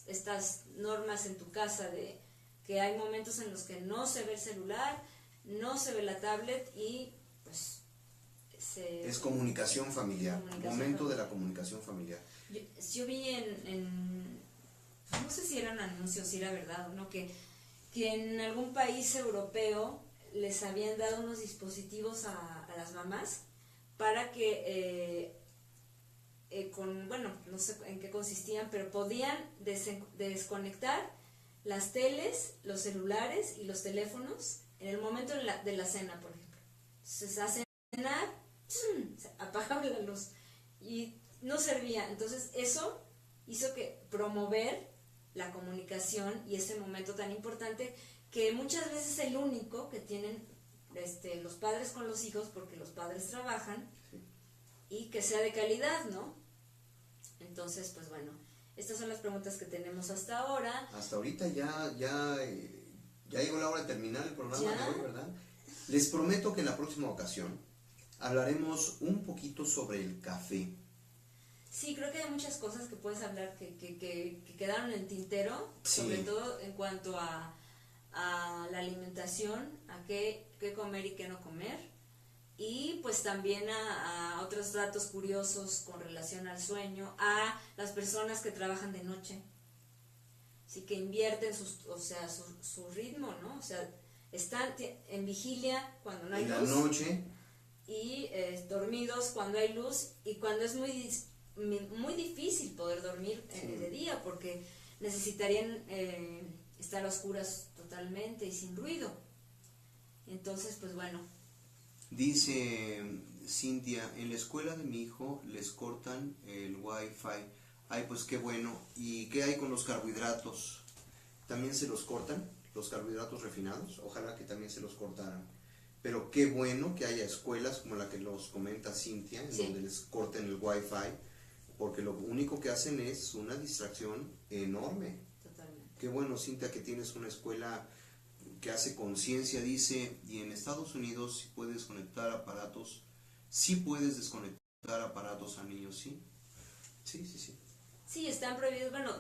estas normas en tu casa, de que hay momentos en los que no se ve el celular, no se ve la tablet y pues
es comunicación familiar, momento de la comunicación familiar.
Yo vi no sé si era un anuncio, si era verdad o no, que en algún país europeo les habían dado unos dispositivos a las mamás para que no sé en qué consistían, pero podían desconectar las teles, los celulares y los teléfonos en el momento de la cena, por ejemplo. Entonces, a cenar, se apagaba la luz y no servía. Entonces, eso hizo que promover la comunicación y ese momento tan importante, que muchas veces es el único que tienen los padres con los hijos, porque los padres trabajan,
sí,
y que sea de calidad, ¿no? Entonces, pues bueno, estas son las preguntas que tenemos hasta ahora.
Hasta ahorita ya llegó la hora de terminar el programa
¿Ya?
de hoy, ¿verdad? Les prometo que en la próxima ocasión hablaremos un poquito sobre el café.
Sí, creo que hay muchas cosas que puedes hablar que quedaron en el tintero,
sí,
sobre todo en cuanto a la alimentación, a qué comer y qué no comer, y pues también a otros datos curiosos con relación al sueño, a las personas que trabajan de noche, sí, que invierten su ritmo, ¿no? O sea, están en vigilia cuando no hay luz.
En la noche.
Y dormidos cuando hay luz, y cuando es muy difícil poder dormir de día, porque necesitarían estar a oscuras totalmente y sin ruido. Entonces, pues bueno.
Dice Cintia, en la escuela de mi hijo les cortan el wifi. Ay, pues qué bueno. ¿Y qué hay con los carbohidratos? ¿También se los cortan? ¿Los carbohidratos refinados? Ojalá que también se los cortaran. Pero qué bueno que haya escuelas como la que nos comenta Cintia, en
sí,
donde les corten el wifi, porque lo único que hacen es una distracción enorme.
Totalmente.
Qué bueno, Cintia, que tienes una escuela que hace conciencia, dice, y en Estados Unidos sí puedes conectar aparatos, sí puedes desconectar aparatos a niños, ¿sí? Sí.
Sí, están prohibidos. Bueno,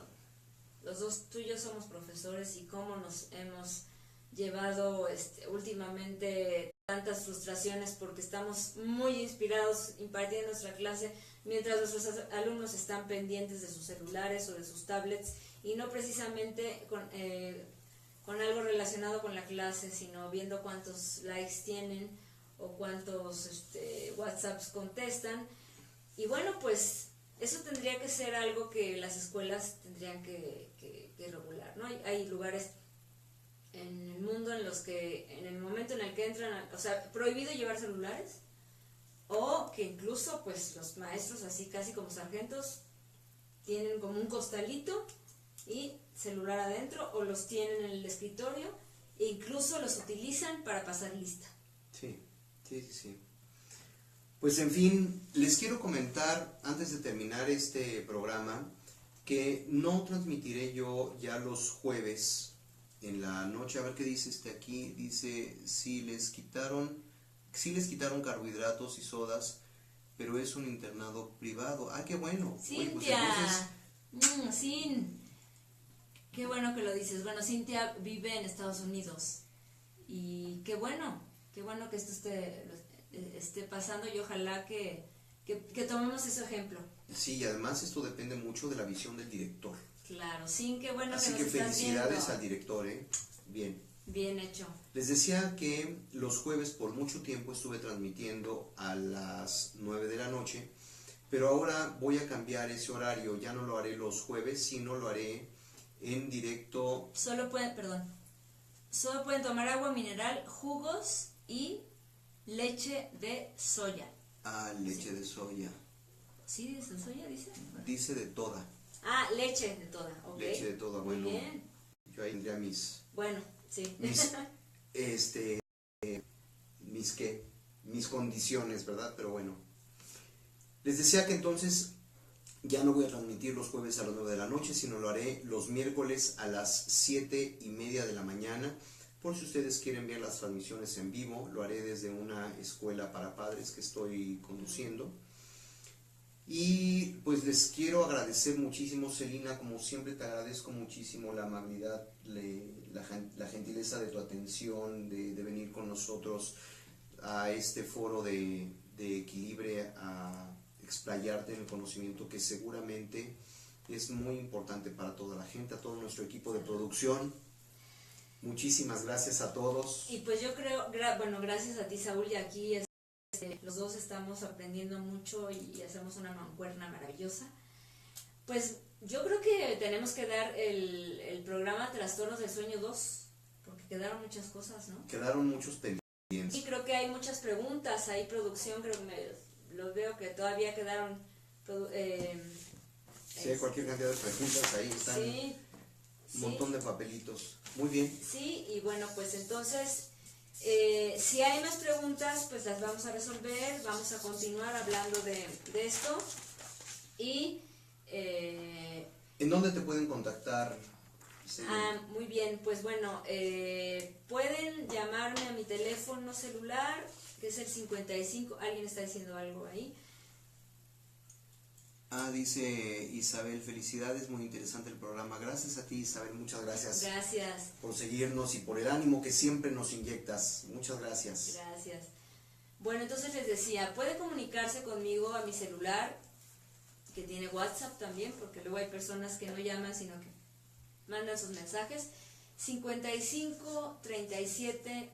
los dos, tú y yo somos profesores, y cómo nos hemos llevado últimamente tantas frustraciones porque estamos muy inspirados impartiendo nuestra clase mientras nuestros alumnos están pendientes de sus celulares o de sus tablets y no precisamente con algo relacionado con la clase, sino viendo cuántos likes tienen o cuántos WhatsApps contestan. Y bueno, pues eso tendría que ser algo que las escuelas tendrían que regular, ¿no? Hay lugares en el mundo en los que en el momento en el que entran, o sea, prohibido llevar celulares, o que incluso pues los maestros así casi como sargentos tienen como un costalito y celular adentro, o los tienen en el escritorio e incluso los utilizan para pasar lista.
Sí. Pues en fin, les quiero comentar antes de terminar este programa que no transmitiré yo ya los jueves en la noche. A ver qué dice aquí. Dice, si les quitaron carbohidratos y sodas, pero es un internado privado. Ah, qué bueno.
Cintia, pues entonces... qué bueno que lo dices. Bueno, Cintia vive en Estados Unidos y qué bueno que esto esté pasando y ojalá que tomemos ese ejemplo.
Sí, y además esto depende mucho de la visión del director.
Claro, qué bueno.
Así que felicidades al director, Bien
hecho.
Les decía que los jueves por mucho tiempo estuve transmitiendo a las 9 de la noche, pero ahora voy a cambiar ese horario. Ya no lo haré los jueves, sino lo haré en directo.
Solo pueden tomar agua mineral, jugos y leche de soya.
Ah, leche de soya.
¿Sí dice soya, dice?
Dice de toda.
Ah, leche de toda, ok.
Leche de toda, bueno.
Muy bien.
Yo ahí tendría mis...
Bueno, sí.
mis condiciones, ¿verdad? Pero bueno. Les decía que entonces ya no voy a transmitir los jueves a las 9 de la noche, sino lo haré los miércoles a las 7:30 de la mañana. Por si ustedes quieren ver las transmisiones en vivo, lo haré desde una escuela para padres que estoy conduciendo. Y pues les quiero agradecer muchísimo, Celina, como siempre te agradezco muchísimo la amabilidad, la gentileza de tu atención, de venir con nosotros a este foro de Equilibre, a explayarte en el conocimiento que seguramente es muy importante para toda la gente, a todo nuestro equipo de producción. Muchísimas gracias a todos.
Y pues yo creo, gracias a ti, Saúl, y aquí los dos estamos aprendiendo mucho y hacemos una mancuerna maravillosa. Pues yo creo que tenemos que dar el programa Trastornos del Sueño 2, porque quedaron muchas cosas, ¿no?
Quedaron muchos pendientes.
Y creo que hay muchas preguntas, hay producción, creo que los veo que todavía quedaron...
Sí, hay cualquier cantidad de preguntas, ahí están.
Sí.
Un montón de papelitos. Muy bien.
Sí, y bueno, pues entonces, si hay más preguntas, pues las vamos a resolver. Vamos a continuar hablando de esto. Y...
¿en dónde te pueden contactar?
Sí. Muy bien, pues bueno, pueden llamarme a mi teléfono celular, que es el 55. ¿Alguien está diciendo algo ahí?
Dice Isabel, felicidades, muy interesante el programa. Gracias a ti, Isabel, muchas gracias.
Gracias.
Por seguirnos y por el ánimo que siempre nos inyectas. Muchas gracias.
Gracias. Bueno, entonces les decía, puede comunicarse conmigo a mi celular, que tiene WhatsApp también, porque luego hay personas que no llaman, sino que mandan sus mensajes. 55 37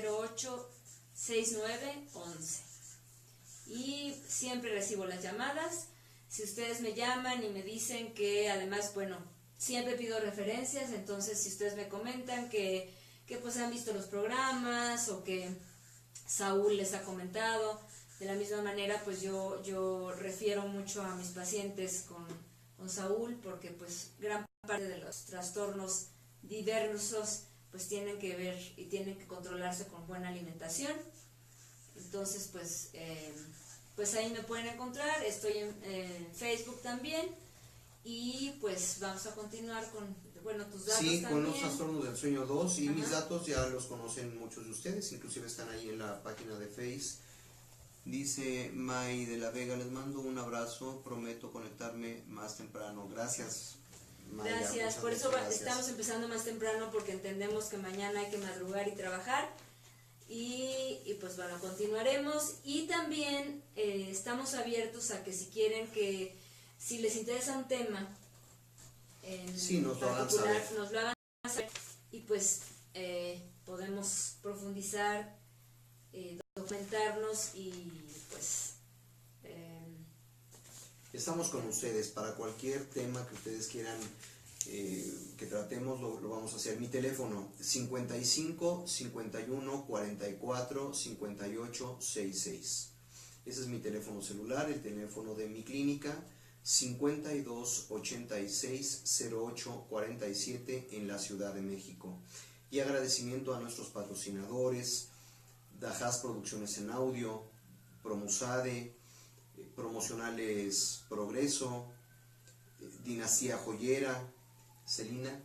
08 69 11. Y siempre recibo las llamadas. Si ustedes me llaman y me dicen que además, bueno, siempre pido referencias, entonces si ustedes me comentan que pues han visto los programas o que Saúl les ha comentado, de la misma manera pues yo refiero mucho a mis pacientes con Saúl, porque pues gran parte de los trastornos diversos pues tienen que ver y tienen que controlarse con buena alimentación. Entonces pues ahí me pueden encontrar, estoy en Facebook también, y pues vamos a continuar con, bueno, tus datos también.
Sí, con los trastornos del sueño 2, y mis datos ya los conocen muchos de ustedes, inclusive están ahí en la página de Face. Dice May de la Vega, les mando un abrazo, prometo conectarme más temprano. Gracias, Mayra,
Gracias, por
muchas
eso
gracias.
estamos empezando más temprano porque entendemos que mañana hay que madrugar y trabajar. Y pues bueno, continuaremos y también estamos abiertos a que si quieren que, si les interesa un tema en
Sí, nos lo hagan
particular,
saber.
nos lo hagan saber y pues podemos profundizar, documentarnos y pues...
Estamos con ustedes para cualquier tema que ustedes quieran que tratemos, lo vamos a hacer. Mi teléfono 55 51 44 58 66. Ese es mi teléfono celular, el teléfono de mi clínica 52 86 08 47 en la Ciudad de México. Y agradecimiento a nuestros patrocinadores, Dajas Producciones en Audio, Promusade, Promocionales Progreso, Dinastía Joyera. Celina,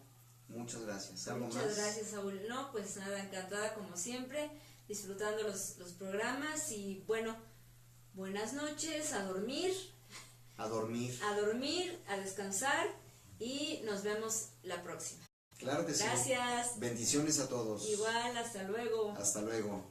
muchas gracias. ¿Algo
Muchas
más?
gracias, Saúl. No, pues nada, encantada como siempre, disfrutando los programas y bueno, buenas noches, a dormir,
A dormir.
a descansar y nos vemos la próxima.
Claro que sí.
Gracias.
Bendiciones a todos.
Igual, hasta luego.
Hasta luego.